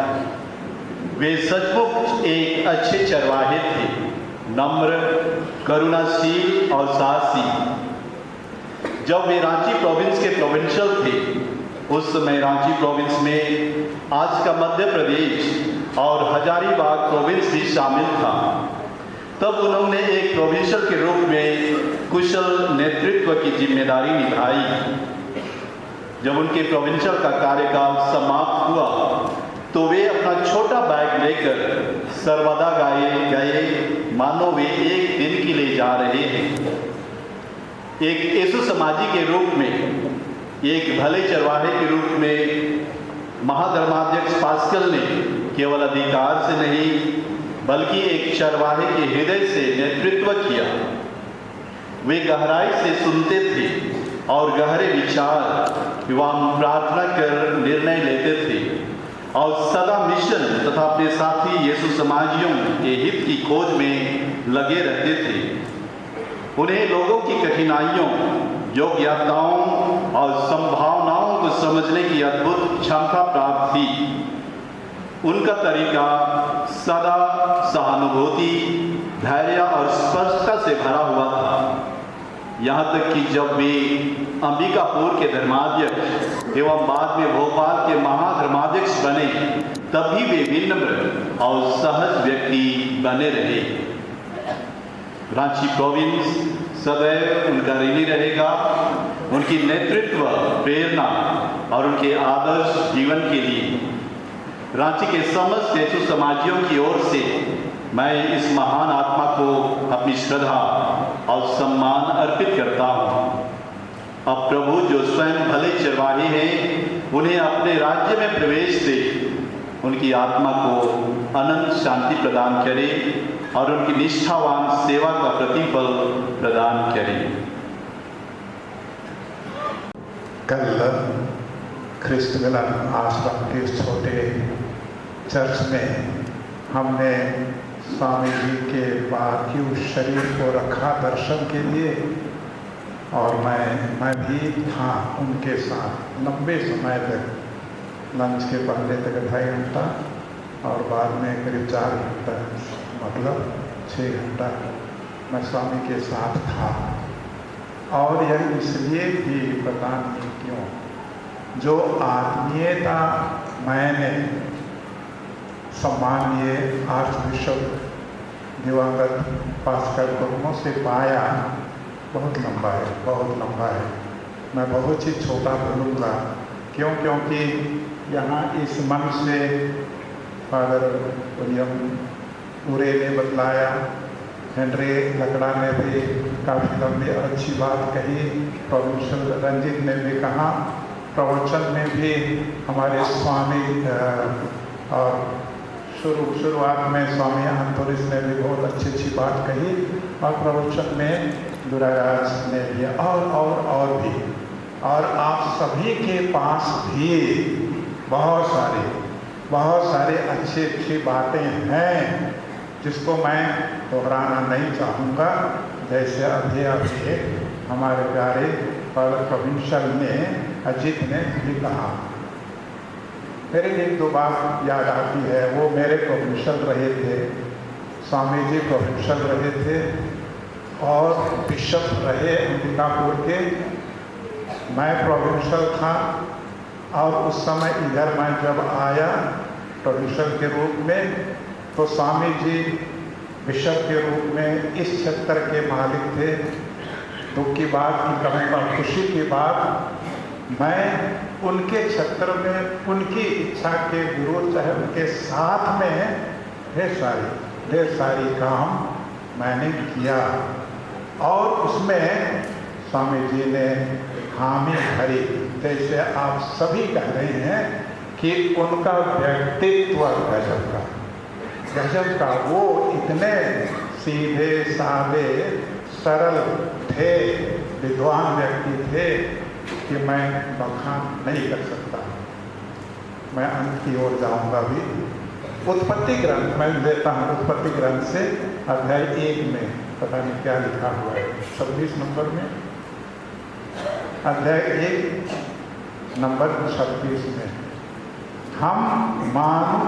Speaker 8: वे सचमुच एक अच्छे चरवाहे थे, नम्र, करुणाशील और साहसी। जब वे रांची प्रोविंस के प्रोविंशियल थे, उस समय रांची प्रोविंस में आज का मध्य प्रदेश और हजारीबाग प्रोविंस भी शामिल था। तब उन्होंने एक प्रोविंशियल के रूप में कुशल नेतृत्व की जिम्मेदारी निभाई। जब उनके प्रोविंशियल का कार्यकाल समाप्त हुआ तो वे अपना छोटा बैग लेकर सर्वदा गए मानो वे एक दिन के लिए जा रहे हैं। एक यीशु समाजी के रूप में, एक भले चरवाहे के रूप में महाधर्माध्यक्ष पास्कल ने केवल अधिकार से नहीं बल्कि एक चरवाहे के हृदय से नेतृत्व किया। वे गहराई से सुनते थे और गहरे विचार एवं प्रार्थना कर निर्णय लेते थे और सदा मिशन तथा अपने साथी यीशु समाजियों के हित की खोज में लगे रहते थे। उन्हें लोगों की कठिनाइयों, योग्यताओं और संभावनाओं को समझने की अद्भुत क्षमता प्राप्त थी। उनका तरीका सदा सहानुभूति, धैर्य और स्पष्टता से भरा हुआ था। यहाँ तक कि जब वे अंबिकापुर के धर्माध्यक्ष एवं बाद में भोपाल के महाधर्माध्यक्ष बने, तब भी वे विनम्र और सहज व्यक्ति बने रहे। रांची प्रोविंस सदैव उनका ऋणी रहेगा। उनकी नेतृत्व, प्रेरणा और उनके आदर्श जीवन के लिए रांची के समस्त यीशु समाजियों की ओर से मैं इस महान आत्मा को अपनी श्रद्धा और सम्मान अर्पित करता हूँ। अब प्रभु जो स्वयं भले चरवाहे हैं, उन्हें अपने राज्य में प्रवेश दे, उनकी आत्मा को अनंत शांति प्रदान करे और उनकी निष्ठावान सेवा का प्रतिफल प्रदान करे।
Speaker 6: कल ख्रिस्त मिलन आश्रम के छोटे चर्च में हमने स्वामी जी के पार्थिव शरीर को रखा दर्शन के लिए, और मैं भी था उनके साथ लंबे समय तक, लंच के पहले तक 2.5 घंटा और बाद में करीब 4 घंटा, मतलब 6 घंटा मैं स्वामी के साथ था। और यह इसलिए भी पता नहीं क्यों, जो आत्मीयता मैंने सम्मानीय आर्च बिशप दिवंगत पास्कल टोपनो से पाया, बहुत लंबा है, बहुत लंबा है। मैं बहुत ही छोटा बोलूँगा, क्योंकि यहाँ इस मन से फादर विलियम पूरे ने बतलाया, हेनरी लकड़ा ने भी काफ़ी लंबी और अच्छी बात कही, प्रोविंशियल रंजित ने भी कहा, प्रवचन में भी हमारे स्वामी और शुरुआत में स्वामी अंतोनिस ने भी बहुत अच्छी बात कही, और प्रवचन में दुराराज ने भी और भी। और आप सभी के पास भी बहुत सारे अच्छी बातें हैं जिसको मैं दोहराना नहीं चाहूँगा। जैसे अभी हमारे प्यारे प्रोविंशियल ने अजीत ने भी कहा, मेरे एक दो बात याद आती है। वो मेरे प्रोविंशियल रहे थे, स्वामी जी प्रोविंशियल रहे थे और बिशप रहे अंबिकापुर के। मैं प्रोविंशियल था और उस समय इधर मैं जब आया प्रोविंशियल के रूप में तो स्वामी जी बिशप के रूप में इस क्षेत्र के मालिक थे। दुख की बात की कहूँगा, खुशी की बात, मैं उनके क्षेत्र में उनकी इच्छा के विरोध चाहे उनके साथ में ढेर सारी काम मैंने किया और उसमें स्वामी जी ने हामी भरी। जैसे आप सभी कह रहे हैं कि उनका व्यक्तित्व गजब का, वो इतने सीधे साधे सरल थे, विद्वान व्यक्ति थे कि मैं बखान नहीं कर सकता। मैं अंत की ओर जाऊंगा भी। उत्पत्ति ग्रंथ मैं लेता हूँ, उत्पत्ति ग्रंथ से अध्याय 1 में पता नहीं क्या लिखा हुआ है, 26 नंबर में, अध्याय 1 नंबर 26 में, हम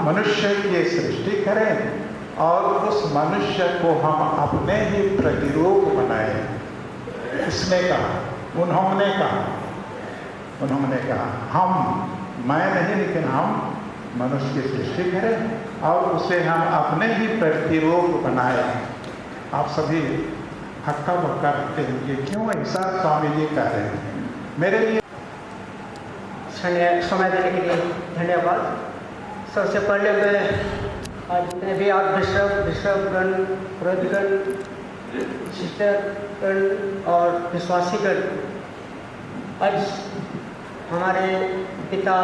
Speaker 6: मनुष्य की सृष्टि करें और उस मनुष्य को हम अपने ही प्रतिरूप बनाए। उसने कहा, उन्होंने कहा हम, मैं नहीं लेकिन हम मनुष्य की सृष्टि करें और उसे हम अपने ही प्रतिरूप बनाए। आप सभी हक्का बक्का रखते हैं कि क्यों ऐसा स्वामी जी कह रहे हैं। मेरे लिए
Speaker 13: समय देने के लिए धन्यवाद। सबसे पहले मैं आज जितने भी आज बिशपगण, पुरोहितगण, सिस्टरगण और विश्वासीगण आज हमारे पिता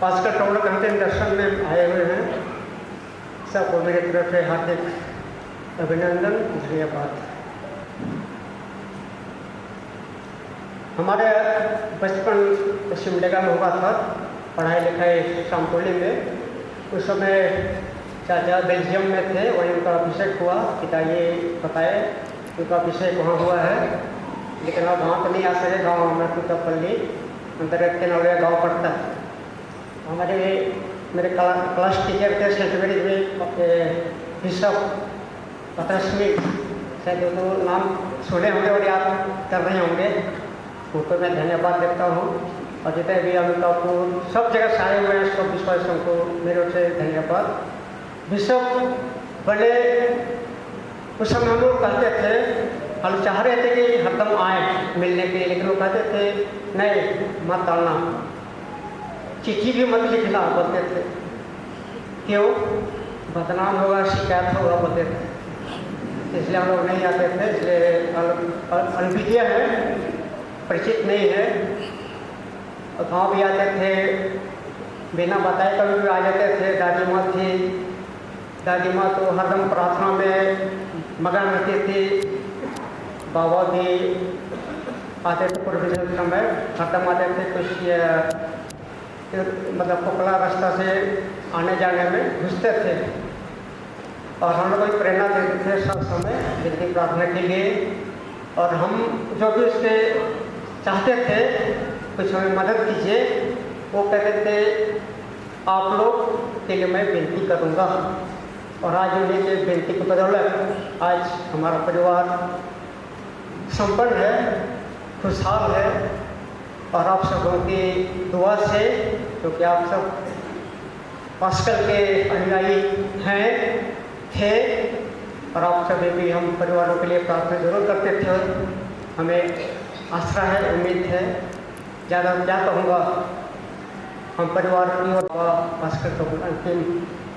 Speaker 13: पास्कर टोपनो के अंतिम दर्शन में आए हुए हैं। सबको मेरे तरफ से हार्दिक अभिनंदन, धन्यवाद। हमारे बचपन सिमडेगा में हुआ था, पढ़ाई लिखाई शामटोली में। उस समय चाचा बेल्जियम में थे, वहीं उनका अभिषेक हुआ। पिताजी बताए उनका अभिषेक वहाँ हुआ है, लेकिन अब वहाँ तो नहीं आ सके। गाँव हमारे कुतपल्ली अंतर्गत के नौलिया गाँव पड़ता है। हमारे मेरे क्लास टीचर थे सेंट मेरीज में बिशप पत्रस्मिथ, शायद तो नाम सुने होंगे और याद कर रहे होंगे, उनको मैं धन्यवाद देता हूँ। और जितने भी अंबिकापुर सब जगह से आए हुए हैं सब विश्वासियों को मेरे ओर से धन्यवाद। बिशप बने उस समय हम लोग कहते थे, हम चाह रहे थे कि हरदम आए मिलने के लिए, लेकिन वो कहते थे नहीं मत आना, चिट्ठी भी मत लिखना बोलते थे। क्यों? बदनाम होगा, शिकायत होगा बोलते थे, इसलिए हम लोग नहीं आते थे। इसलिए अनभिज्ञ है, परिचित नहीं है। और गाँव भी आते थे बिना बताए, कभी भी आ जाते थे। दादी माँ थी, दादी माँ तो हरदम प्रार्थना में मगन रहती थी। बाबा भी आते थे पूर्व समय, हरदम आते थे। कुछ मतलब पोखला रास्ता से आने जाने में घुसते थे और हम लोग को प्रेरणा देते थे सब समय जिनकी प्रार्थना के लिए। और हम जो भी उसके चाहते थे कुछ हमें मदद कीजिए, वो कहते थे आप लोग के लिए मैं विनती करूँगा। और आज उन्हीं के विनती की बदौलत आज हमारा परिवार संपन्न है, खुशहाल है। और आप सबों की दुआ से, क्योंकि आप सब पास्कल के अनुयायी थे और आप सभी भी हम परिवारों के लिए प्रार्थना जरूर करते थे। हमें आशा है, उम्मीद है, ज़्यादा क्या कहूँगा, हम परिवार की और पास्कल को अंतिम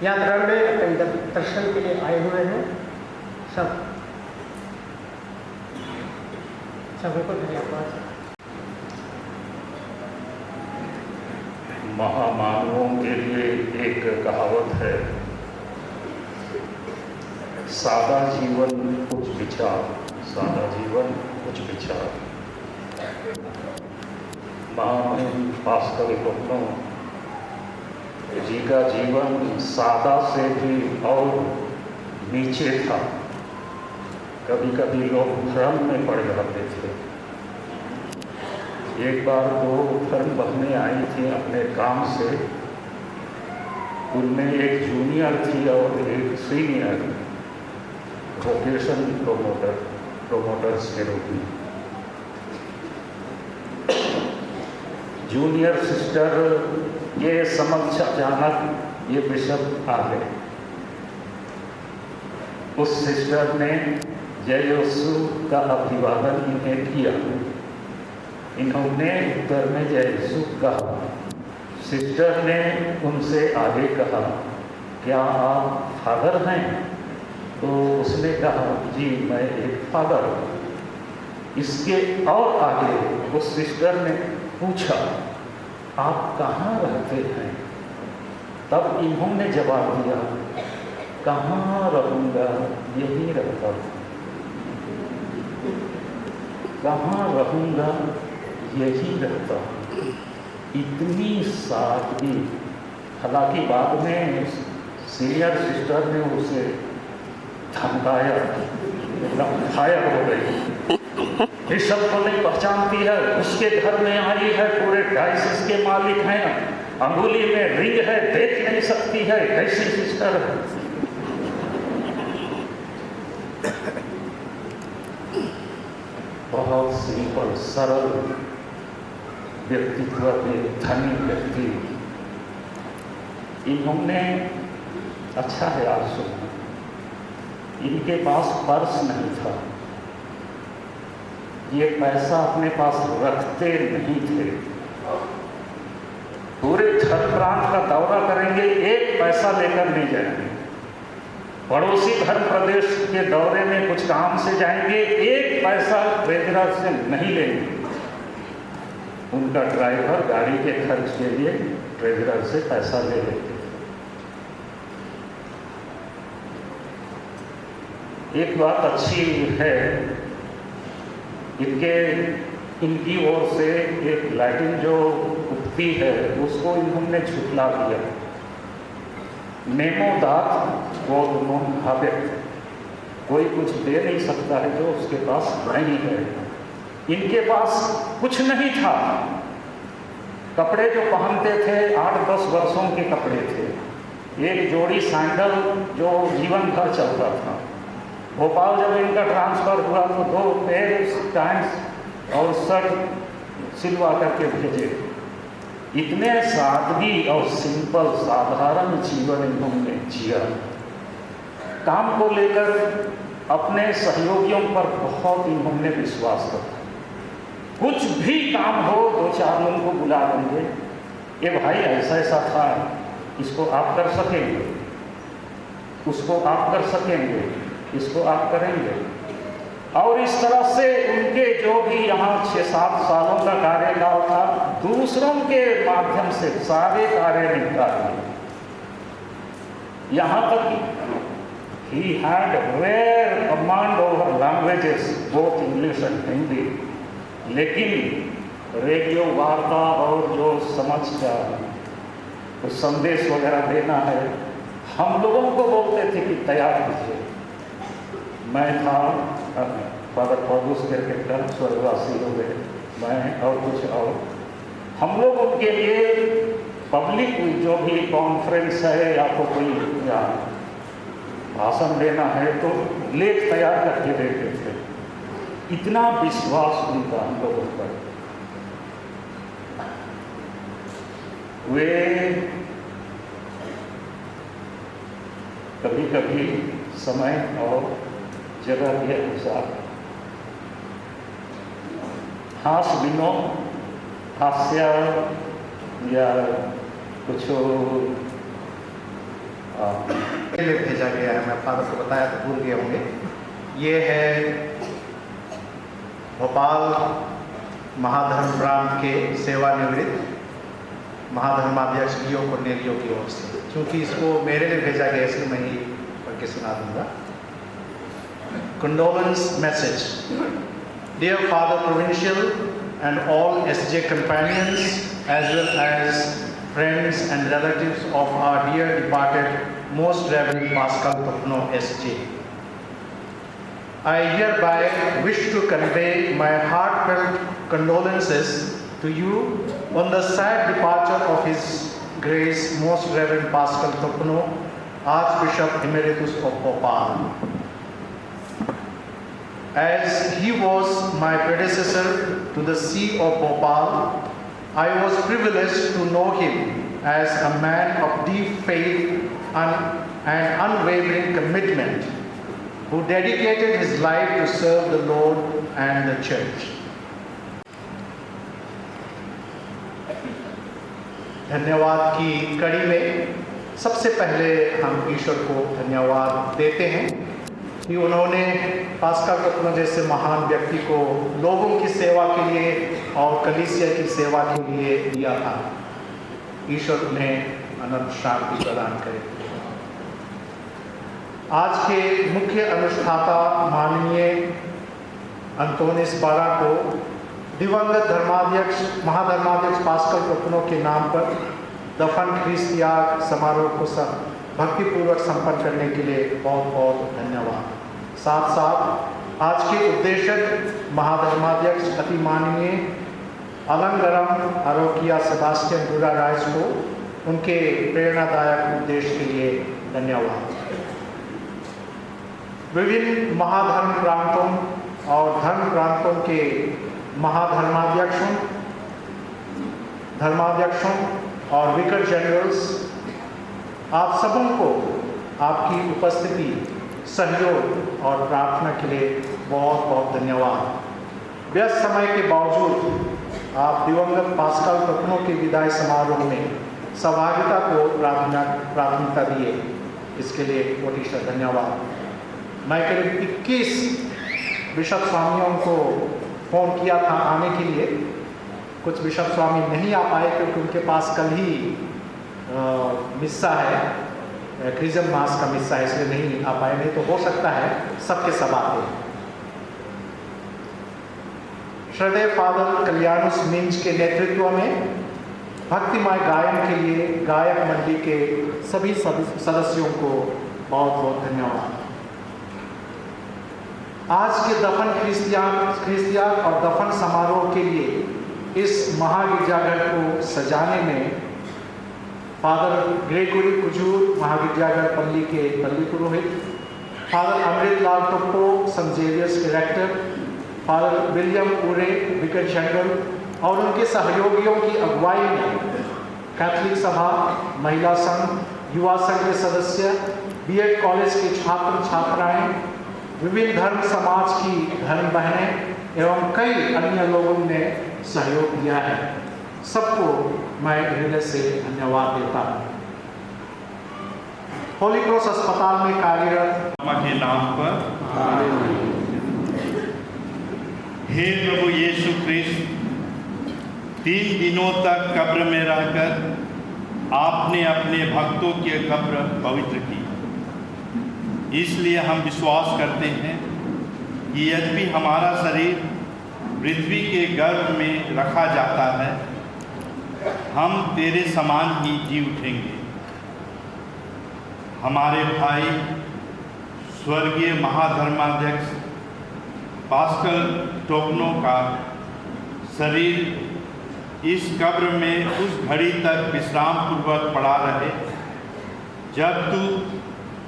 Speaker 13: यात्रा में अपने दर्शन के लिए आए हुए हैं। सभी को धन्यवाद।
Speaker 14: महामानवों के लिए एक कहावत है, सादा जीवन कुछ विचार, सादा जीवन कुछ विचार। महामहिम पास्कल टोपनो जी का जीवन सादा से भी और नीचे था। कभी कभी लोग भ्रम में पड़ जाते थे। एक बार दो धर्म बहनें आई थी अपने काम से, उनमें एक जूनियर थी और एक सीनियर वोकेशन प्रोमोटर्स के रूप में। जूनियर सिस्टर ये समझ अचानक ये बिशप आ गए। उस सिस्टर ने जय यीशु का अभिवादन इन्हें किया। इन्होंने उत्तर में जय यीशु कहा। सिस्टर ने उनसे आगे कहा, क्या आप फादर हैं? तो उसने कहा, जी मैं एक फादर हूँ। इसके और आगे उस सिस्टर ने पूछा, आप कहाँ रहते हैं? तब इन्होंने जवाब दिया, कहाँ रहूँगा, यहीं रहता हूँ। कहाँ रहूँगा, यही रहता हूँ। इतनी सादगी। हालांकि बाद में सीनियर सिस्टर ने उसे धमकाया, फायर हो गई। बिशप को नहीं पहचानती है, उसके घर में आई है, पूरे डायसिस के मालिक हैं, अंगुली में रिंग है, देख नहीं सकती है, कैसी सिस्टर है। बहुत सिंपल सरल व्यक्तित्व के धनी व्यक्ति। इन्होंने, अच्छा है आज सुना, इनके पास पर्स नहीं था। ये पैसा अपने पास रखते नहीं थे। पूरे धर्म प्रांत का दौरा करेंगे, एक पैसा लेकर नहीं जाएंगे। पड़ोसी धर्म प्रदेश के दौरे में कुछ काम से जाएंगे, एक पैसा ट्रेजरर से नहीं लेंगे। उनका ड्राइवर गाड़ी के खर्च के लिए ट्रेजरर से पैसा ले लेते। एक बात अच्छी है, इनकी ओर से एक लैटिन जो उक्ति है उसको इन्होंने झुठला दिया। नेमो दात गोद नोन हाबेट, कोई कुछ दे नहीं सकता है जो उसके पास नहीं है। इनके पास कुछ नहीं था। कपड़े जो पहनते थे 8-10 वर्षों के कपड़े थे। एक जोड़ी सैंडल जो जीवन भर चलता था। भोपाल जब इनका ट्रांसफ़र हुआ तो 2 पेयर पैंट्स और शर्ट सिलवा करके भेजे। इतने सादगी और सिंपल साधारण जीवन इन्होंने जिया। काम को लेकर अपने सहयोगियों पर बहुत इन्होंने विश्वास रखा। कुछ भी काम हो 2-4 लोगों को बुला देंगे, ये भाई ऐसा ऐसा था, इसको आप कर सकेंगे, उसको आप कर सकेंगे, इसको आप करेंगे। और इस तरह से उनके जो भी यहाँ 6-7 सालों का कार्यकाल था, दूसरों के माध्यम से सारे कार्य निपटा दिए। यहाँ तक he had rare command over languages, both English and Hindi। लेकिन रेडियो वार्ता और जो समाचार कुछ संदेश वगैरह देना है, हम लोगों को बोलते थे कि तैयार कीजिए। मैं था फादर पौलुस के स्वर्गवासी हो गए, मैं और कुछ और हम लोग उनके लिए पब्लिक जो भी कॉन्फ्रेंस है या तो कोई या भाषण देना है तो लेख तैयार करके देते थे। इतना विश्वास उनका हम लोगों पर। वे कभी कभी समय और जगह के अनुसार हास्य या कुछ
Speaker 6: भेजा गया है। मैं फादर को बताया तो भूल गए होंगे। ये है भोपाल महाधर्म प्रांत के सेवानिवृत्त महाधर्माध्यक्ष लियो कोर्नेलियो की ओर से। क्योंकि इसको मेरे लिए भेजा गया इसलिए मैं ही पढ़ के सुना दूंगा। Condolence message. dear Father Provincial and all SJ companions, as well as friends and relatives of our dear departed Most Reverend Pascal Tokno SJ. I hereby wish to convey my heartfelt condolences to you on the sad departure of His Grace Most Reverend Pascal Tokno, Archbishop Emeritus of Bhopal. As he was my predecessor to the See of Bhopal, I was privileged to know him as a man of deep faith and unwavering commitment, who dedicated his life to serve the Lord and the Church. धन्यवाद की कड़ी में सबसे पहले हम ईश्वर को धन्यवाद देते हैं कि उन्होंने पास्कल तोक्नो जैसे महान व्यक्ति को लोगों की सेवा के लिए और कलीसिया की सेवा के लिए दिया था। ईश्वर उन्हें अनंत शांति प्रदान करे। आज के मुख्य अनुष्ठाता माननीय अंतोनिस बाड़ा को दिवंगत धर्माध्यक्ष महाधर्माध्यक्ष पास्कल तोक्नो के नाम पर दफन ख्रीस्तियाग समारोह को भक्तिपूर्वक संपन्न करने के लिए बहुत बहुत धन्यवाद। साथ साथ आज के उद्देशक महाधर्माध्यक्ष अति माननीय अलंगरम आरोकिया सेबास्टियन डूरा राइस को उनके प्रेरणादायक उद्देश्य के लिए धन्यवाद। विभिन्न महाधर्म प्रांतों और धर्म प्रांतों के धर्माध्यक्षों और विकर जनरल्स, आप सबों को आपकी उपस्थिति, सहयोग और प्रार्थना के लिए बहुत बहुत धन्यवाद। व्यस्त समय के बावजूद आप दिवंगत पास्कल तोक्नो के विदाई समारोह में सहभागिता को प्राथमिकता दिए, इसके लिए कोटिशः धन्यवाद। मैं करीब 21 बिशप स्वामियों को फ़ोन किया था आने के लिए। कुछ बिशप स्वामी नहीं आ पाए क्योंकि उनके पास कल ही मिस्सा है, क्रिजम मास का मिस्सा है, इसलिए नहीं आ पाए। नहीं तो हो सकता है सबके सब आते। श्रद्धेय फादर कल्याणुस मिंज के नेतृत्व में भक्तिमय गायन के लिए गायक मंडली के सभी सदस्यों को बहुत बहुत धन्यवाद। आज के दफन ख्रीस्तियाग और दफन समारोह के लिए इस महागिरजाघर को सजाने में फादर ग्रेगोरी कुजूर महागिरजाघर पल्ली के पल्ली पुरोहित, father Amritlal Toppo saint Xavier's के rector, father William Ure vicar general और उनके सहयोगियों की अगुवाई में कैथोलिक सभा, महिला संघ, युवा संघ के सदस्य, बीएड कॉलेज के छात्र छात्राएं, विभिन्न धर्म समाज की धर्म बहनें एवं कई अन्य लोगों ने सहयोग दिया है। सबको मैं हृदय से धन्यवाद देता हूँ। होली क्रॉस अस्पताल में कार्यरत
Speaker 15: के नाम पर हे प्रभु यीशु क्रिस्ट, 3 दिनों तक कब्र में रहकर आपने अपने भक्तों की कब्र पवित्र की। इसलिए हम विश्वास करते हैं कि यद्यपि हमारा शरीर पृथ्वी के गर्भ में रखा जाता है, हम तेरे समान ही जी उठेंगे। हमारे भाई स्वर्गीय महाधर्माध्यक्ष पास्कल टोक्नो का शरीर इस कब्र में उस घड़ी तक विश्राम पूर्वक पड़ा रहे जब तू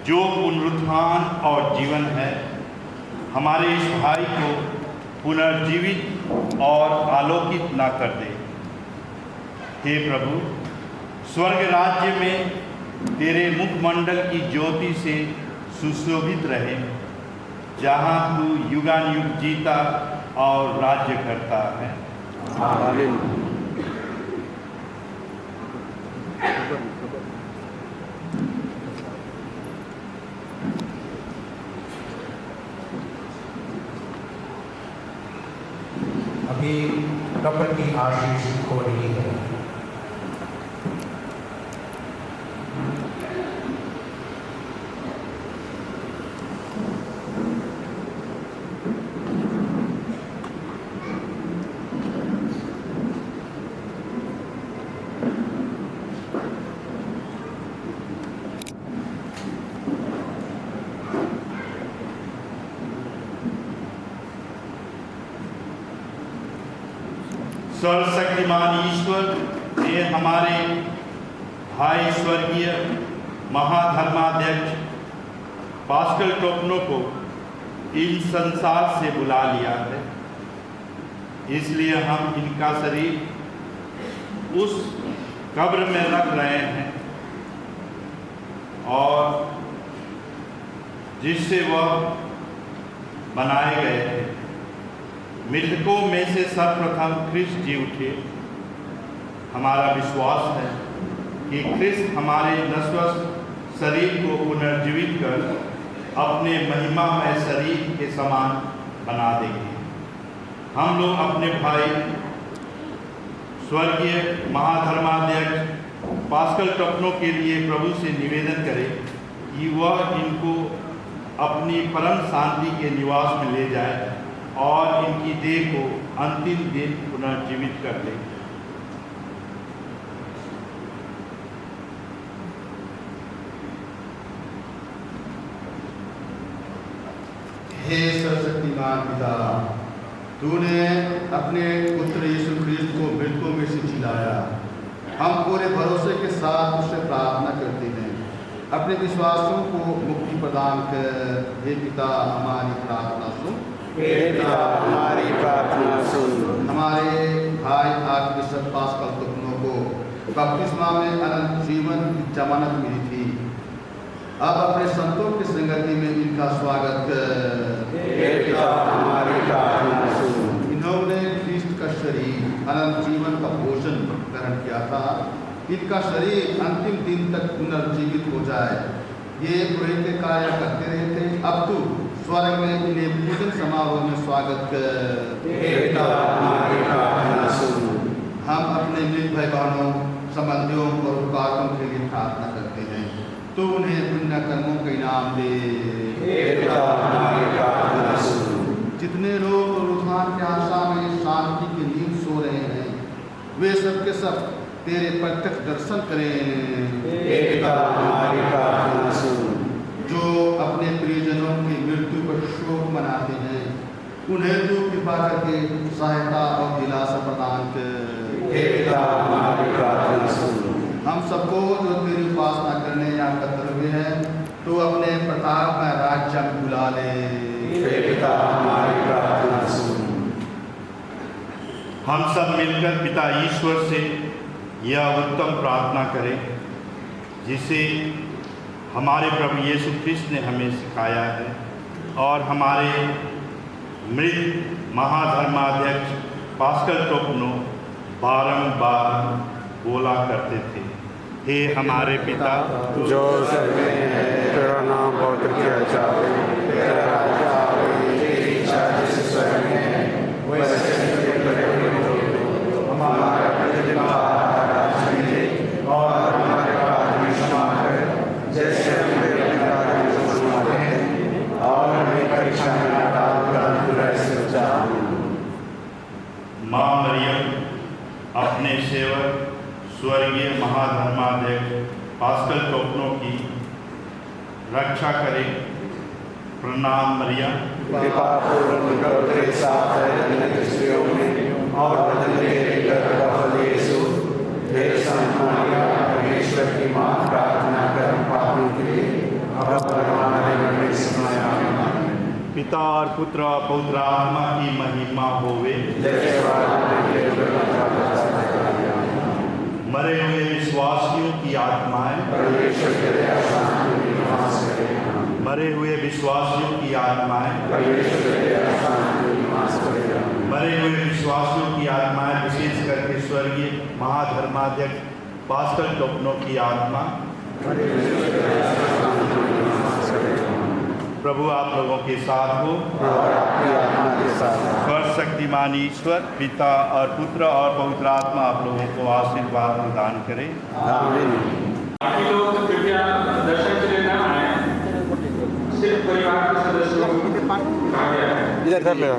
Speaker 15: जो पुनरुत्थान और जीवन है हमारे इस भाई को पुनर्जीवित और आलोकित ना कर दे। हे प्रभु, स्वर्ग राज्य में तेरे मुखमंडल की ज्योति से सुशोभित रहे, जहाँ तू युगानुयुग जीता और राज्य करता है। आमीन।
Speaker 6: अभी कब्र की आशीष हो रही है।
Speaker 15: सर्वशक्तिमान ईश्वर ने हमारे भाई स्वर्गीय महाधर्माध्यक्ष पास्कल टोपनो को इस संसार से बुला लिया है, इसलिए हम इनका शरीर उस कब्र में रख रहे हैं और जिससे वह बनाए गए थे। मृतकों में से सर्वप्रथम ख्रिस्त जी उठे। हमारा विश्वास है कि ख्रिस्त हमारे नश्वर शरीर को पुनर्जीवित कर अपने महिमामय शरीर के समान बना देंगे। हम लोग अपने भाई स्वर्गीय महाधर्माध्यक्ष पास्कल टोपनो के लिए प्रभु से निवेदन करें कि वह इनको अपनी परम शांति के निवास में ले जाए और इनकी देह को अंतिम दिन पुनर्जीवित कर दे।
Speaker 8: हे सर्वशक्तिमान पिता, तूने अपने पुत्र यीशु ख्रिस्त को मृतकों में से जिलाया। हम पूरे भरोसे के साथ उससे प्रार्थना करते हैं, अपने विश्वासों को मुक्ति प्रदान कर। हे पिता, हमारी प्रार्थना सुन।
Speaker 16: हे पिता, हमारी प्रार्थना सुन।
Speaker 8: हमारे भाई आर्कबिशप पास्कल टोपनो को बपतिस्मा में अनंत जीवन की जमानत मिली थी। अब अपने संतों की संगति में इनका स्वागत कर।
Speaker 16: हे पिता, हमारी प्रार्थना सुन।
Speaker 8: इन्होंने ख्रिस्त का शरीर अनंत जीवन का भोजन ग्रहण किया था। इनका शरीर अंतिम दिन तक पुनर्जीवित हो जाए। ये पुरोहित कार्य करते रहते। अब तू स्वर्ग में इन्हें पूजन समारोह में स्वागत कर।
Speaker 16: हे पिता, हमारी प्रार्थना सुन।
Speaker 8: हम अपने मृत भाई बहनों, संबंधियों और उपकारों के लिए प्रार्थना करते हैं, तो उन्हें पुण्य कर्मों का इनाम दे।
Speaker 16: हे पिता, हमारी प्रार्थना सुन।
Speaker 8: जितने लोग रुझान के आशा में शांति की नींद सो रहे हैं, वे सब के सब तेरे प्रत्यक्ष दर्शन करें।
Speaker 16: हे पिता, हमारी प्रार्थना सुन।
Speaker 8: जो अपने प्रियजनों की मृत्यु पर शोक मनाते हैं, उन्हें तू कृपा करके सहायता और दिलासा प्रदान कर।
Speaker 16: हे पिता, हमारी प्रार्थना सुन।
Speaker 8: हम सबको जो तेरी उपासना करने यहाँ एकत्र हुए हैं, तो अपने प्रताप में राज्य में बुला ले।
Speaker 16: हे पिता, हमारी प्रार्थना सुन।
Speaker 15: हम सब मिलकर पिता ईश्वर से यह उत्तम प्रार्थना करें जिसे हमारे प्रभु यीशु ख्रिस्त ने हमें सिखाया है और हमारे मृत महाधर्माध्यक्ष पास्कल टोपनो बारंबार बोला करते थे। हे हमारे पिता
Speaker 3: जो स्वर्ग में है, तेरा नाम पवित्र किया जाए,
Speaker 16: तेरा राज्य आए, तेरी इच्छा जैसे स्वर्ग में है वैसे पृथ्वी पर भी हो। हमारा प्रतिदिन का आहार आज मिले और हमारे अपराध भी क्षमा कर, जैसे हम अपने अपराध भी क्षमाते हैं, और हमें परीक्षा में न डाल, परंतु बुराई से बचा।
Speaker 15: माँ मरियम अपने सेवक स्वर्गीय महाधर्माध्यक्ष पास्कल टोपनो की रक्षा करें। प्रणाम मरियम।
Speaker 16: कृपा पूर्ण प्रभु तेरे साथ है, अन्य स्त्रियों में और वरदान तेरे गर्भ का फल यीशु। हे संत मरियम, परमेश्वर की माँ, प्रार्थना कर पापों के लिए अब और हमारे मरने के समय आमीन।
Speaker 15: पिता और पुत्र और पवित्र आत्मा की महिमा होवे। मरे हुए विश्वासियों की आत्माएं, मरे हुए विश्वासियों की आत्माएं, मरे हुए विश्वासियों की आत्माएं, विशेष करके स्वर्गीय महाधर्माध्यक्ष पास्कल टोपनो की आत्मा, प्रभु आप लोगों के साथ हो
Speaker 16: और आपकी आत्मा के साथ।
Speaker 15: सर्वशक्तिमान ईश्वर पिता और पुत्र और पवित्र आत्मा आप लोगों को आशीर्वाद प्रदान करे।
Speaker 16: आमीन।
Speaker 5: बाकी लोग कृपया दर्शन के लिए न आए, सिर्फ परिवार के सदस्यों को
Speaker 3: इधर कर ले।